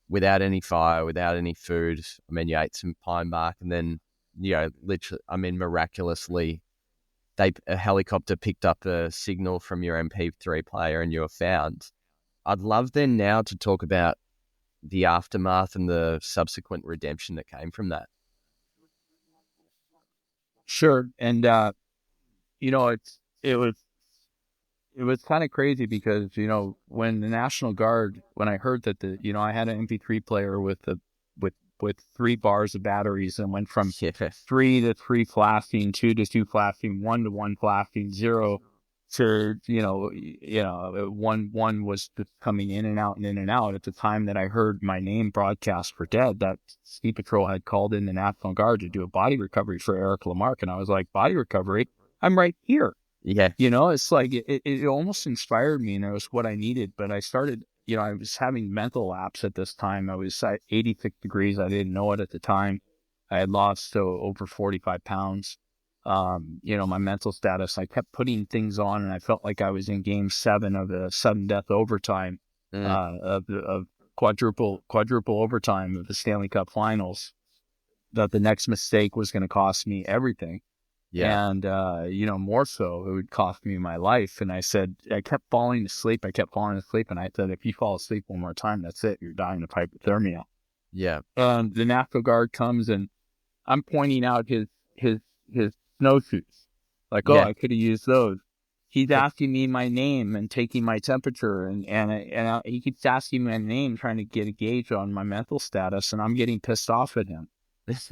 without any fire, without any food. I mean, you ate some pine bark, and then, literally, I mean, miraculously, a helicopter picked up a signal from your MP3 player and you were found. I'd love then now to talk about the aftermath and the subsequent redemption that came from that. Sure. And, it was kind of crazy because, when the National Guard, when I heard that I had an MP3 player with 3 bars of batteries, and went from 3 to 3 flashing, 2 to 2 flashing, 1 to 1 flashing, 0 to, one was just coming in and out and in and out. At the time that I heard my name broadcast for dead, that Ski Patrol had called in the National Guard to do a body recovery for Eric LeMarque. And I was like, body recovery? I'm right here. Yeah. It's like it almost inspired me, and it was what I needed. But I started, I was having mental lapse at this time. I was at 86 degrees. I didn't know it at the time. I had lost over 45 pounds. My mental status, I kept putting things on, and I felt like I was in game 7 of the sudden death overtime, of quadruple overtime of the Stanley Cup Finals, that the next mistake was going to cost me everything. Yeah. And, more so, it would cost me my life. And I said, I kept falling asleep. And I said, if you fall asleep one more time, that's it. You're dying of hypothermia. Yeah. The National Guard comes, and I'm pointing out his snowshoes. Like, oh, Yeah. I could have used those. He's asking me my name and taking my temperature. He keeps asking my name, trying to get a gauge on my mental status. And I'm getting pissed off at him. He's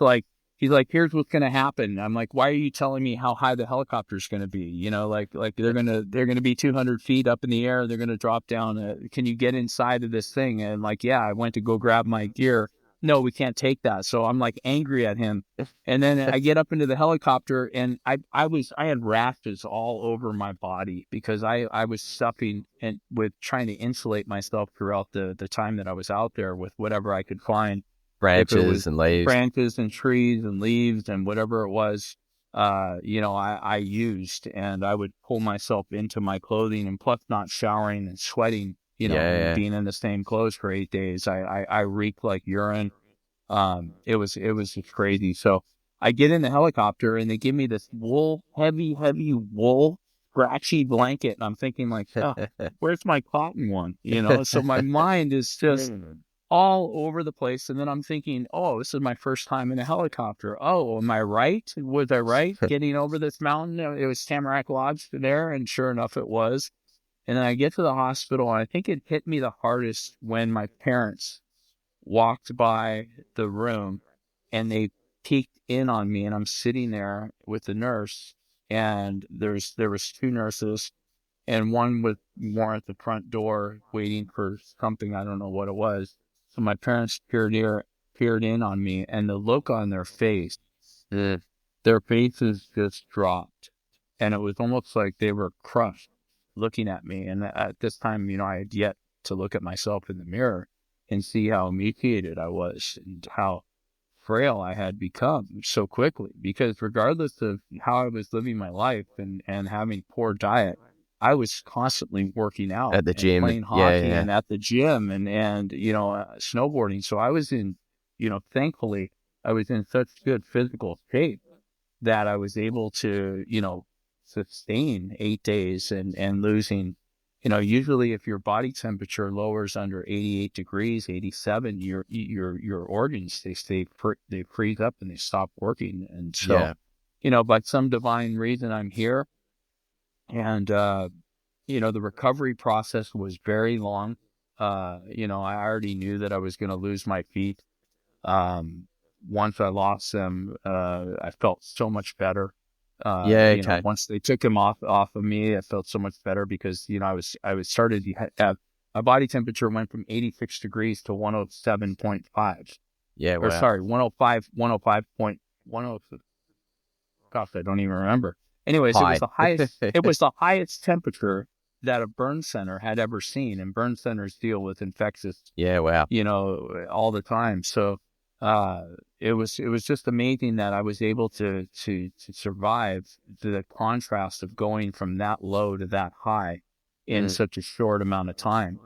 like, here's what's going to happen. I'm like, why are you telling me how high the helicopter's going to be? Like they're going to be 200 feet up in the air. They're going to drop down. Can you get inside of this thing? And like, yeah, I went to go grab my gear. No, we can't take that. So I'm like angry at him. And then I get up into the helicopter, and I had rashes all over my body because I was suffering and with trying to insulate myself throughout the time that I was out there with whatever I could find. Branches and leaves. Branches and trees and leaves and whatever it was, I used, and I would pull myself into my clothing, and plus not showering and sweating, and being in the same clothes for 8 days, I reeked like urine. It was just crazy. So I get in the helicopter, and they give me this heavy wool, scratchy blanket. And I'm thinking like, oh, where's my cotton one? So my mind is just all over the place. And then I'm thinking, oh, this is my first time in a helicopter. Oh, am I right? Was I right getting over this mountain? It was Tamarack Lodge there. And sure enough, it was. And then I get to the hospital, and I think it hit me the hardest when my parents walked by the room, and they peeked in on me, and I'm sitting there with the nurse, and there was 2 nurses, and one was more at the front door waiting for something. I don't know what it was. So my parents peered in on me, and the look on their face, their faces just dropped. And it was almost like they were crushed looking at me. And at this time, I had yet to look at myself in the mirror and see how emaciated I was and how frail I had become so quickly. Because regardless of how I was living my life and having poor diet, I was constantly working out at the gym, playing hockey, and at the gym, and snowboarding. So I was in, thankfully, I was in such good physical shape that I was able to, sustain 8 days and losing. Usually if your body temperature lowers under 88 degrees, 87, your organs, they freeze up and they stop working. And so, by some divine reason, I'm here. And, the recovery process was very long. I already knew that I was going to lose my feet. Once I lost them, I felt so much better. Once they took him off of me, I felt so much better because, I was started to have, my body temperature went from 86 degrees to 107.5. Yeah. Or Wow. sorry, 105.10. Gosh, I don't even remember. Anyways, High. It was the highest temperature that a burn center had ever seen. And burn centers deal with infectious, all the time. So, it was just amazing that I was able to survive the contrast of going from that low to that high in such a short amount of time.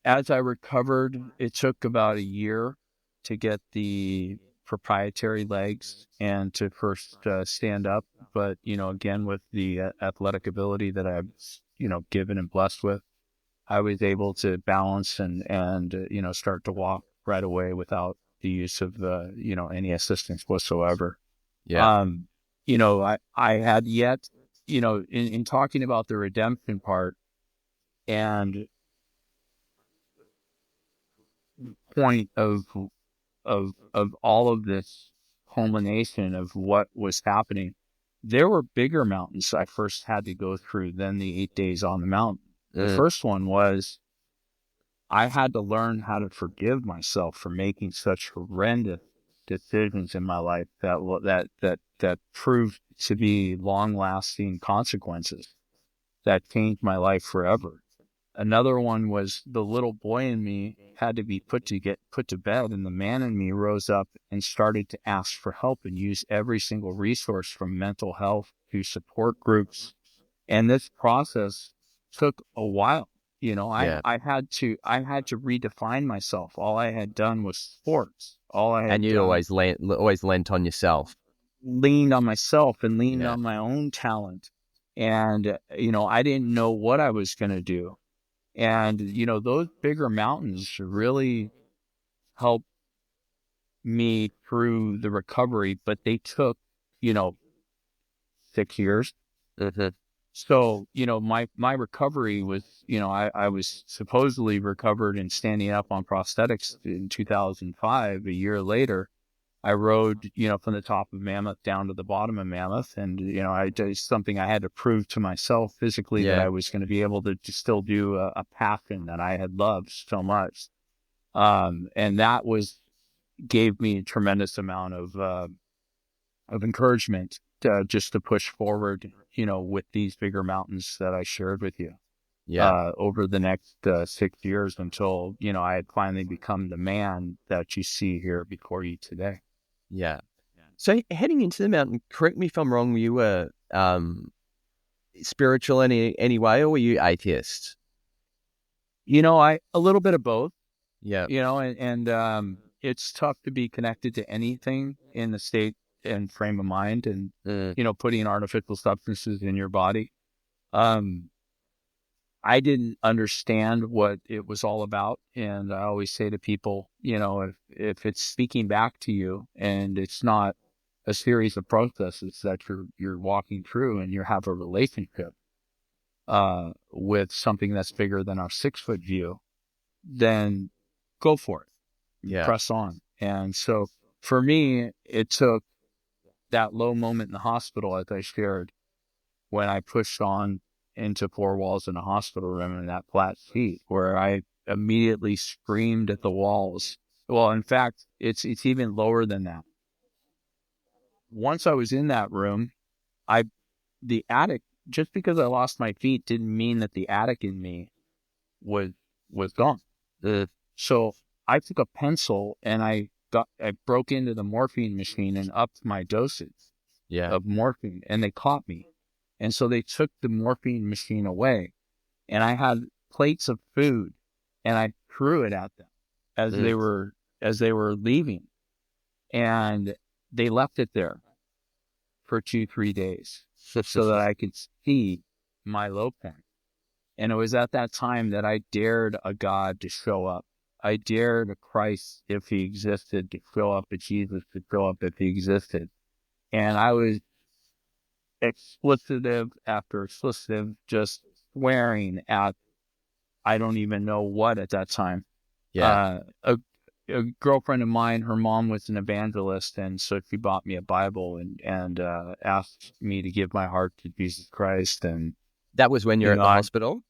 As I recovered, it took about a year to get the proprietary legs and to first stand up. But, again, with the athletic ability that I was, given and blessed with, I was able to balance and start to walk right away without the use of, any assistance whatsoever. Yeah. I had yet, in talking about the redemption part and point of all of this culmination of what was happening, there were bigger mountains I first had to go through than the 8 days on the mountain. The first one was I had to learn how to forgive myself for making such horrendous decisions in my life that proved to be long-lasting consequences that changed my life forever. Another one was the little boy in me had to be put to bed, and the man in me rose up and started to ask for help and use every single resource from mental health to support groups. And this process took a while. I had to redefine myself. All I had done was sports. All I had And you done always lent on yourself. leaned on myself and leaned on my own talent. And, I didn't know what I was going to do. And, those bigger mountains really helped me through the recovery, but they took, 6 years. Mm-hmm. So, my recovery was, I was supposedly recovered and standing up on prosthetics in 2005. A year later, I rode, from the top of Mammoth down to the bottom of Mammoth. And, I did something I had to prove to myself physically that I was going to be able to still do a passion that I had loved so much. And that gave me a tremendous amount of encouragement just to push forward, with these bigger mountains that I shared with you. Over the next 6 years until, I had finally become the man that you see here before you today. Yeah. So heading into the mountain, correct me if I'm wrong, you were spiritual in any way, or were you atheist? A little bit of both. Yeah. And it's tough to be connected to anything in the state and frame of mind and, putting artificial substances in your body. I didn't understand what it was all about. And I always say to people, if it's speaking back to you and it's not a series of processes that you're walking through and you have a relationship with something that's bigger than our 6-foot view, then go for it. Yeah. Press on. And so for me, it took that low moment in the hospital, as I shared, when I pushed on into 4 walls in a hospital room in that flat seat, where I immediately screamed at the walls. Well, in fact, it's even lower than that. Once I was in that room, the attic, just because I lost my feet didn't mean that the attic in me was gone. So I took a pencil and I broke into the morphine machine and upped my dosage of morphine, and they caught me. And so they took the morphine machine away, and I had plates of food, and I threw it at them as they were leaving, and they left it there for 2-3 days so that I could see my low point. And it was at that time that I dared a God to show up. I dared a Christ, if he existed, to show up, a Jesus to show up if he existed. And I was explicitive after explicitive, just swearing at I don't even know what at that time. A girlfriend of mine, her mom was an evangelist, and so she bought me a Bible and asked me to give my heart to Jesus Christ. And that was when you're at the hospital?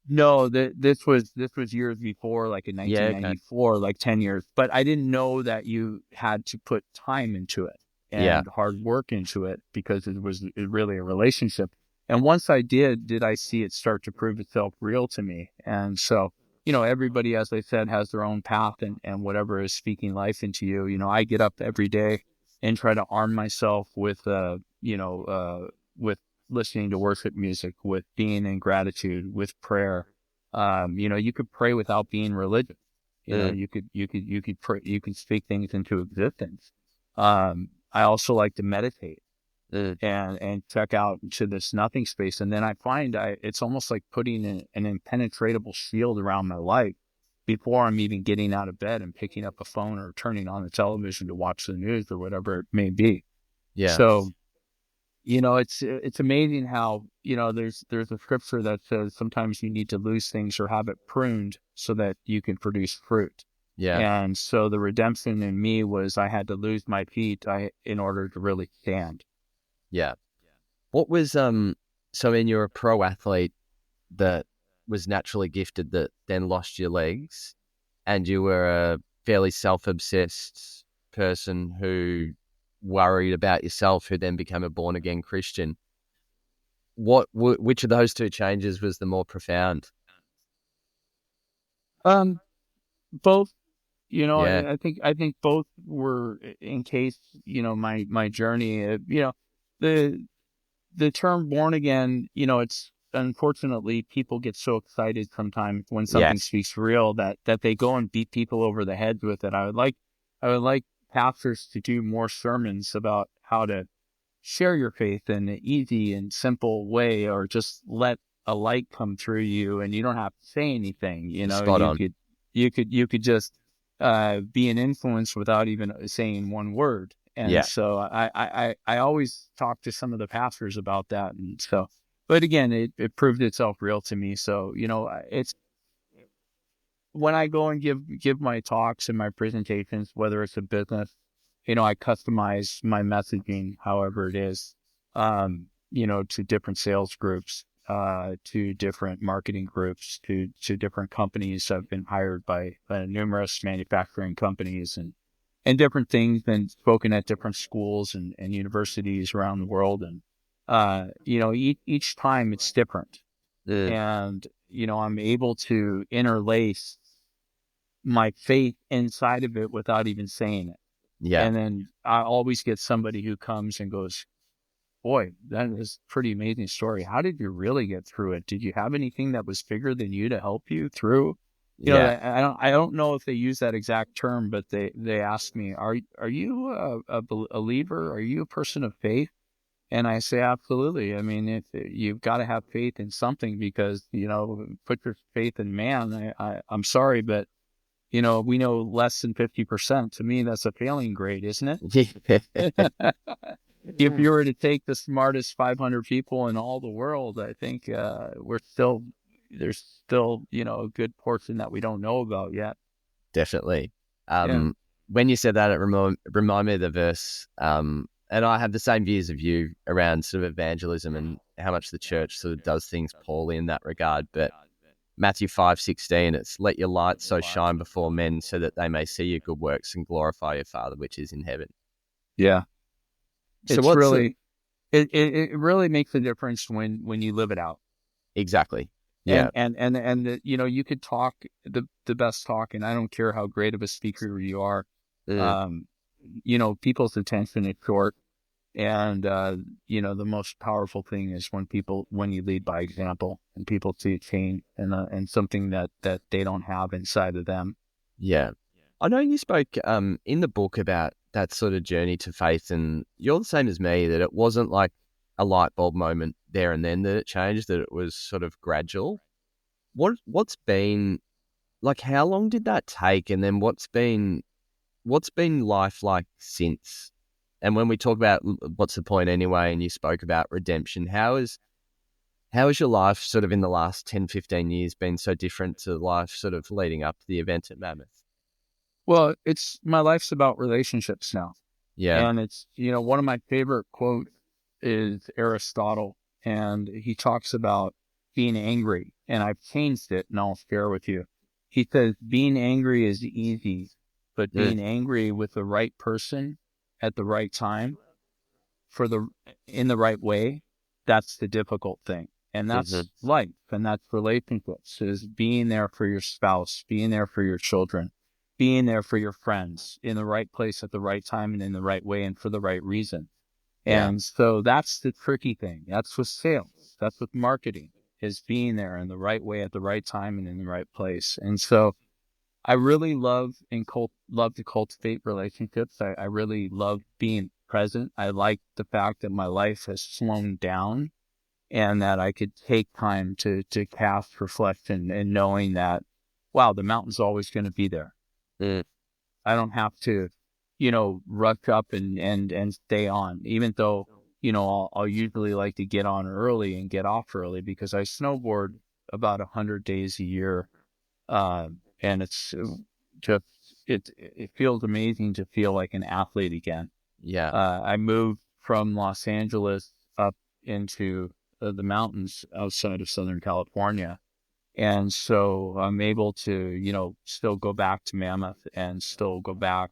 No, this was years before, like in 1994, like 10 years. But I didn't know that you had to put time into it and hard work into it, because it was really a relationship. And once I did I see it start to prove itself real to me. And so, everybody, as I said, has their own path and whatever is speaking life into you. I get up every day and try to arm myself with, with listening to worship music, with being in gratitude, with prayer. You could pray without being religious. You could pray, you can speak things into existence. I also like to meditate and check out into this nothing space. And then I find it's almost like putting an impenetrable shield around my life before I'm even getting out of bed and picking up a phone or turning on the television to watch the news or whatever it may be. Yeah. So, it's amazing how, there's a scripture that says sometimes you need to lose things or have it pruned so that you can produce fruit. Yeah. And so the redemption in me was I had to lose my feet in order to really stand. Yeah. What was, so when you're a pro athlete that was naturally gifted that then lost your legs, and you were a fairly self-obsessed person who worried about yourself, who then became a born again Christian. Which of those two changes was the more profound? Both. Yeah, I think both were in case, my journey, the term born again, it's unfortunately people get so excited sometimes when yeah, something speaks real that they go and beat people over the head with it. I would like pastors to do more sermons about how to share your faith in an easy and simple way, or just let a light come through you and you don't have to say anything. spot on. You could just be an influence without even saying one word. And Yeah, so I always talk to some of the pastors about that. And so, but again, it proved itself real to me. So, it's when I go and give my talks and my presentations, whether it's a business, I customize my messaging, however it is, to different sales groups, to different marketing groups, to different companies. I've been hired by numerous manufacturing companies and different things, and spoken at different schools and universities around the world. And, each time it's different. mm, And, I'm able to interlace my faith inside of it without even saying it. yeah, And then I always get somebody who comes and goes, boy, that is a pretty amazing story. How did you really get through it? Did you have anything that was bigger than you to help you through? yeah. I don't know if they use that exact term, but they ask me, are you a believer? Are you a person of faith? And I say, absolutely. I mean, if you've got to have faith in something, because, put your faith in man. I'm sorry, but we know less than 50%. To me, that's a failing grade, isn't it? If you were to take the smartest 500 people in all the world, I think there's still, a good portion that we don't know about yet. Definitely. Yeah. When you said that, it remind me of the verse. And I have the same views of you around sort of evangelism and how much the church sort of does things poorly in that regard. But Matthew 5:16, it's let your light so shine before men so that they may see your good works and glorify your Father which is in heaven. Yeah. So It's really, it really makes a difference when you live it out. exactly? Yeah. And you could talk the best talk, and I don't care how great of a speaker you are. Mm, People's attention is short. And, the most powerful thing is when you lead by example and people see a change and something that they don't have inside of them. yeah. I know you spoke in the book about that sort of journey to faith, and you're the same as me, that it wasn't like a light bulb moment there and then that it changed, that it was sort of gradual. What's been like, how long did that take? And then what's been life like since? And when we talk about what's the point anyway, and you spoke about redemption, how is your life sort of in the last 10, 15 years been so different to life sort of leading up to the event at Mammoth? Well, my life's about relationships now. Yeah. And it's, one of my favorite quotes is Aristotle, and he talks about being angry, and I've changed it and I'll share with you. He says, being angry is easy, but being angry with the right person at the right time in the right way, that's the difficult thing. And that's life, and that's relationships, is being there for your spouse, being there for your children, being there for your friends in the right place at the right time and in the right way and for the right reason. Yeah. And so that's the tricky thing. That's with sales. That's with marketing, is being there in the right way at the right time and in the right place. And so I really love to cultivate relationships. I really love being present. I like the fact that my life has slowed down and that I could take time to cast reflection and knowing that, wow, the mountain's always going to be there. Mm, I don't have to, rush up and stay on, even though, I'll usually like to get on early and get off early, because I snowboard about 100 days a year. And it's just, it feels amazing to feel like an athlete again. yeah. I moved from Los Angeles up into the mountains outside of Southern California. And so I'm able to, still go back to Mammoth and still go back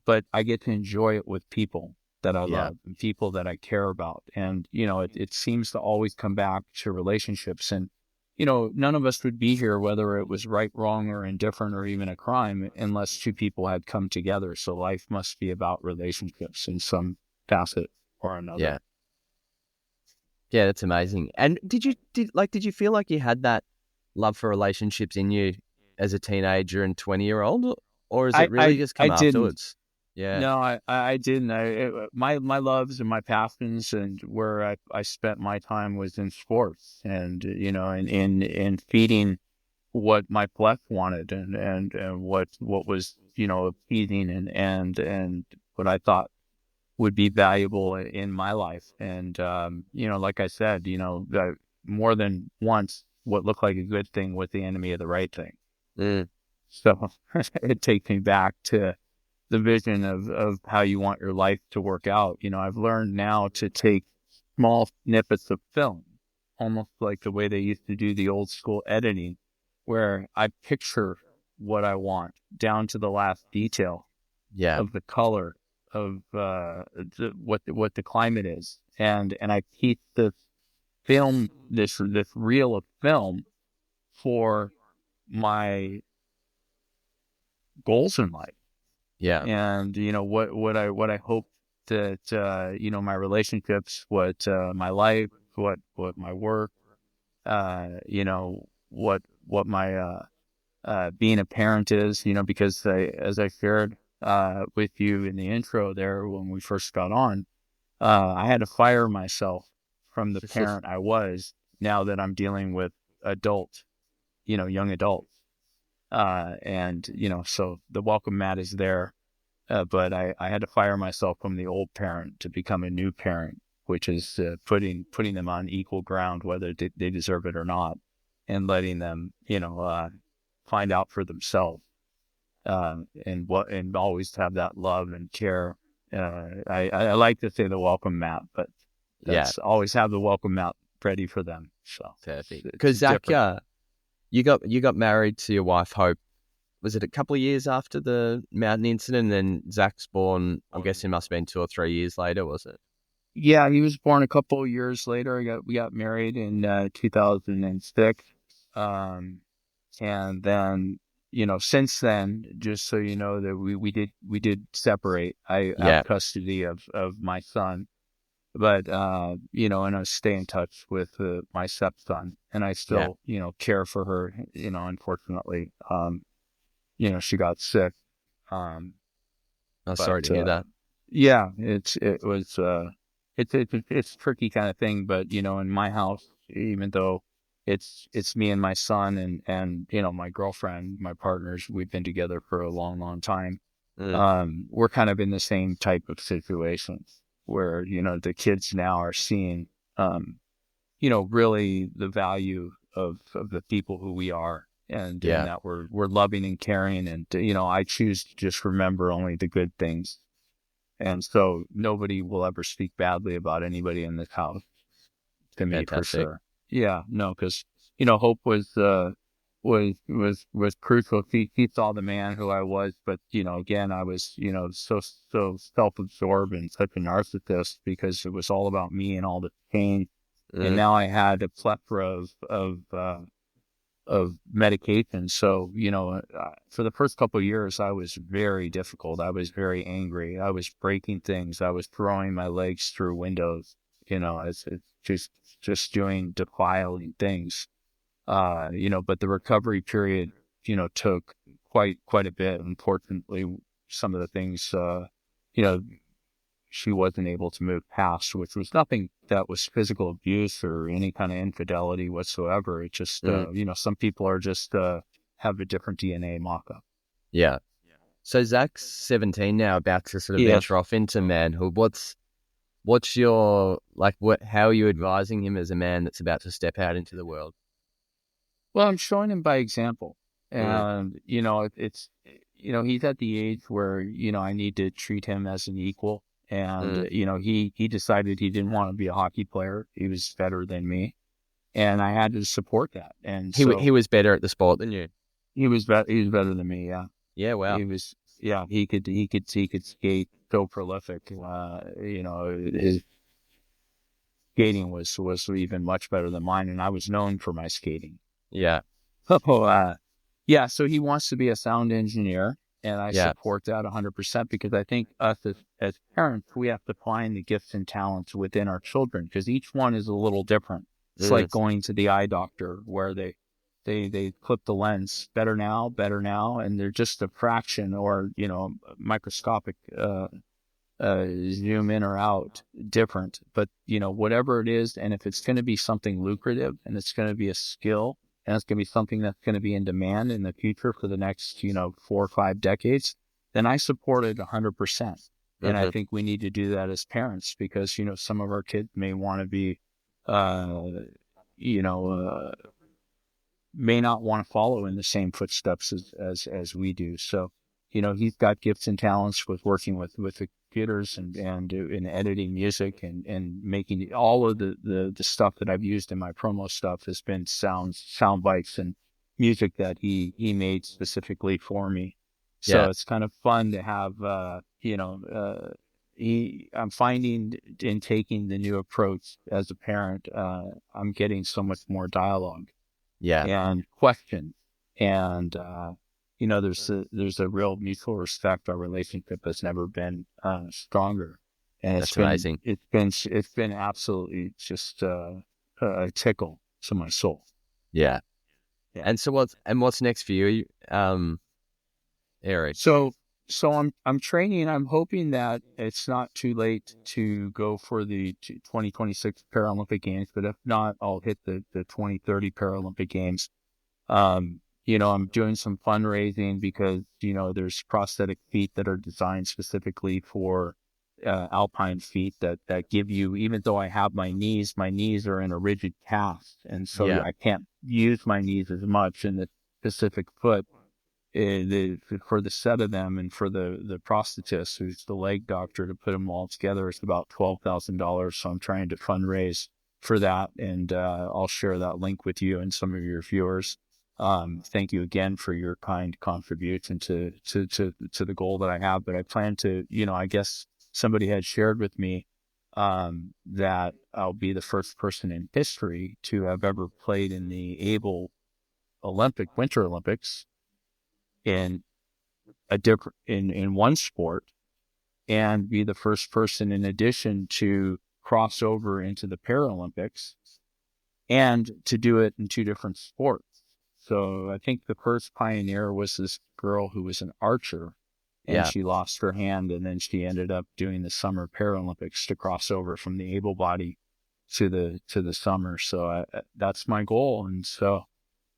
But I get to enjoy it with people that I Yeah. love and people that I care about. And, it seems to always come back to relationships. And, none of us would be here, whether it was right, wrong, or indifferent, or even a crime, unless two people had come together. So life must be about relationships in some facet or another. Yeah. Yeah, that's amazing. And did you feel like you had that love for relationships in you as a teenager and 20-year-old, or has it really just I come didn't. afterwards? Yeah. No, I didn't. My loves and my passions and where I spent my time was in sports and, in feeding what my flesh wanted and what was, appeasing and what I thought would be valuable in my life. And, like I said, more than once, what looked like a good thing was the enemy of the right thing. Mm. So it takes me back to the vision of how you want your life to work out. I've learned now to take small snippets of film, almost like the way they used to do the old school editing, where I picture what I want down to the last detail Yeah. of the color of what the climate is, and I keep the film this reel of film for my goals in life. Yeah. And what I hope that my relationships, what my life, what my work, what my being a parent is, because as I shared with you in the intro there when we first got on, I had to fire myself from the parent I was. Now that I'm dealing with young adults, and so the welcome mat is there. But I had to fire myself from the old parent to become a new parent, which is putting them on equal ground, whether they deserve it or not, and letting them, find out for themselves, and always have that love and care. I like to say the welcome mat, but that's always have the welcome mat ready for them. So perfect. Because Zach, you got married to your wife Hope. Was it a couple of years after the mountain incident? And then Zach's born, I'm guessing it must have been 2 or 3 years later, was it? Yeah, he was born a couple of years later. We got married in 2006. And then, since then, just so you know that we did separate. I have custody of my son, but, and I stay in touch with my stepson, and I still, care for her, unfortunately. She got sick. I'm sorry to hear that. Yeah, it's a tricky kind of thing, but in my house, even though it's me and my son and my girlfriend, my partners, we've been together for a long, long time. We're kind of in the same type of situation where the kids now are seeing really the value of the people who we are. And that we're loving and caring, and I choose to just remember only the good things, and so nobody will ever speak badly about anybody in this house to me. Fantastic. For sure. Yeah, no, because Hope was crucial. He saw the man who I was, but again, I was so self-absorbed and such a narcissist because it was all about me and all the pain, and now I had a plethora of medication. So, for the first couple of years, I was very difficult. I was very angry. I was breaking things. I was throwing my legs through windows, it's just doing defiling things. But the recovery period, took quite a bit. Unfortunately, some of the things, she wasn't able to move past, which was nothing that was physical abuse or any kind of infidelity whatsoever. It just, some people are just have a different DNA mock-up. Yeah. So Zach's 17 now, about to sort of venture off into manhood. What's your, how are you advising him as a man that's about to step out into the world? Well, I'm showing him by example. And, it's, he's at the age where, I need to treat him as an equal. And, he decided he didn't want to be a hockey player. He was better than me. And I had to support that. And he was better at the sport than you. He was better than me. Yeah. Yeah. Wow. he could skate so prolific. His skating was even much better than mine, and I was known for my skating. Yeah. So he wants to be a sound engineer, and I support that 100% because I think us as parents, we have to find the gifts and talents within our children because each one is a little different. It's like going to the eye doctor where they clip the lens better now, and they're just a fraction or, microscopic, zoom in or out different, but whatever it is. And if it's going to be something lucrative and it's going to be a skill and it's going to be something that's going to be in demand in the future for the next, 4 or 5 decades, then I support it 100%. And I think we need to do that as parents because, some of our kids may want to be, may not want to follow in the same footsteps as we do. So, he's got gifts and talents with working with the computers and in editing music and making all of the stuff that I've used in my promo stuff has been sound bites and music that he made specifically for me. So it's kind of fun to have, I'm finding in taking the new approach as a parent, I'm getting so much more dialogue. And question. And, there's a real mutual respect. Our relationship has never been stronger. And that's amazing. It's been absolutely just a tickle to my soul. Yeah. And so what's next for you, Eric? So I'm training. I'm hoping that it's not too late to go for the 2026 Paralympic Games, but if not, I'll hit the 2030 Paralympic Games. I'm doing some fundraising because, there's prosthetic feet that are designed specifically for alpine feet that give you, even though I have my knees are in a rigid cast. And so I can't use my knees as much in the specific foot. For the set of them and for the prosthetist, who's the leg doctor, to put them all together, it's about $12,000. So I'm trying to fundraise for that, and I'll share that link with you and some of your viewers. Thank you again for your kind contribution to the goal that I have. But I plan to, I guess somebody had shared with me that I'll be the first person in history to have ever played in the Winter Olympics in one sport, and be the first person in addition to cross over into the Paralympics and to do it in 2 different sports. So I think the first pioneer was this girl who was an archer, and she lost her hand, and then she ended up doing the Summer Paralympics to cross over from the able body to the summer. So that's my goal. And so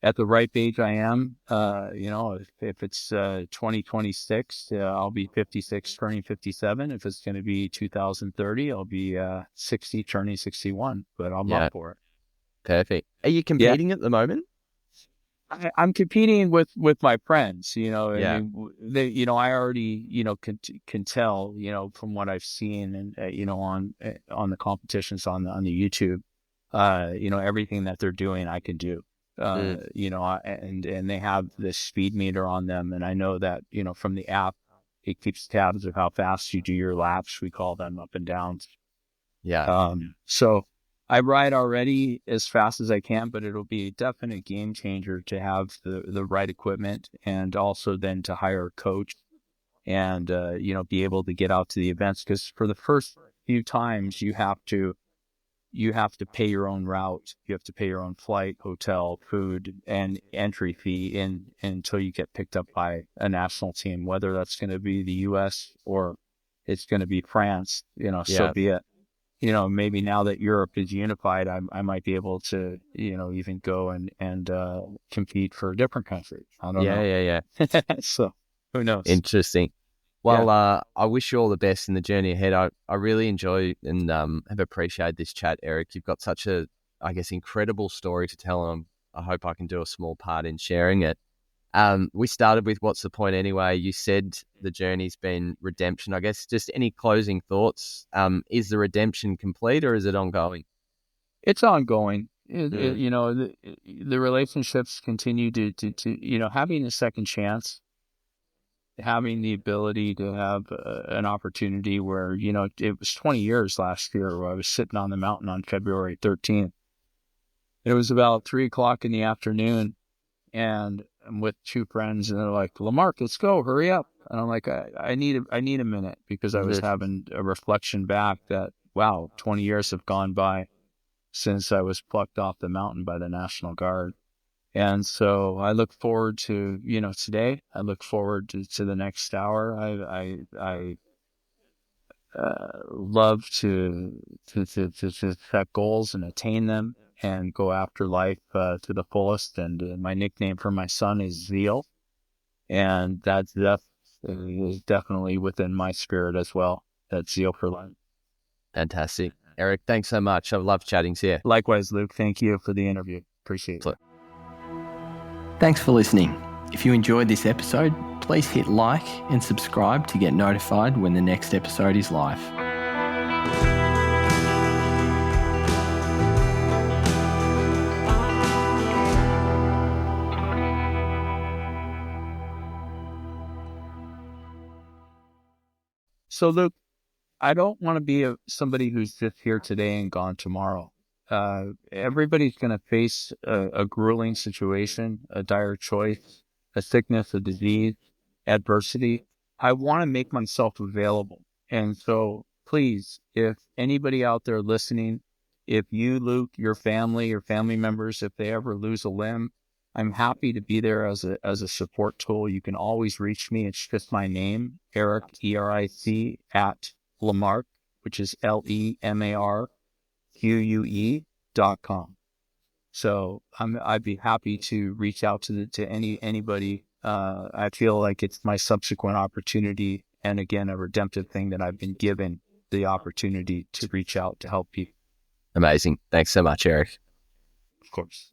at the ripe age I am, if it's 2026, I'll be 56, turning 57. If it's going to be 2030, I'll be 60, turning 61. But I'm up for it. Perfect. Are you competing at the moment? I'm competing with my friends. I mean, I already can tell from what I've seen and on the competitions on the YouTube, everything that they're doing I can do. And they have this speed meter on them. And I know that, from the app, it keeps tabs of how fast you do your laps. We call them up and downs. So I ride already as fast as I can, but it'll be a definite game changer to have the right equipment and also then to hire a coach and, be able to get out to the events. Because for the first few times you have to pay your own route. You have to pay your own flight, hotel, food, and entry fee until you get picked up by a national team, whether that's going to be the U.S. or it's going to be France, so be it. Maybe now that Europe is unified, I might be able to, even go and compete for a different country. I don't know. Yeah. So who knows? Interesting. Well, I wish you all the best in the journey ahead. I really enjoy and have appreciated this chat, Eric. You've got such a, I guess, incredible story to tell, and I hope I can do a small part in sharing it. We started with what's the point anyway? You said the journey's been redemption. I guess just any closing thoughts? Is the redemption complete or is it ongoing? It's ongoing. The relationships continue to having a second chance having the ability to have an opportunity where, it was 20 years last year where I was sitting on the mountain on February 13th. It was about 3 o'clock in the afternoon, and I'm with two friends, and they're like, "LeMarque, let's go, hurry up." And I'm like, I need a minute, because I was having a reflection back that, wow, 20 years have gone by since I was plucked off the mountain by the National Guard. And so I look forward to, today. I look forward to the next hour. I love to set goals and attain them and go after life to the fullest. And my nickname for my son is Zeal, and that's is definitely within my spirit as well. That's Zeal for life. Fantastic. Eric, thanks so much. I've loved chatting to you. Likewise, Luke. Thank you for the interview. Appreciate it. Thanks for listening. If you enjoyed this episode, please hit like and subscribe to get notified when the next episode is live. So, Luke, I don't want to be somebody who's just here today and gone tomorrow. Everybody's going to face a grueling situation, a dire choice, a sickness, a disease, adversity. I want to make myself available. And so please, if anybody out there listening, if you, Luke, your family members, if they ever lose a limb, I'm happy to be there as a support tool. You can always reach me. It's just my name, Eric, ERIC, at LeMarque, which is LEMARQUE.com. So I'd be happy to reach out to anybody. I feel like it's my subsequent opportunity, and again, a redemptive thing that I've been given the opportunity to reach out to help people. Amazing. Thanks so much, Eric. Of course.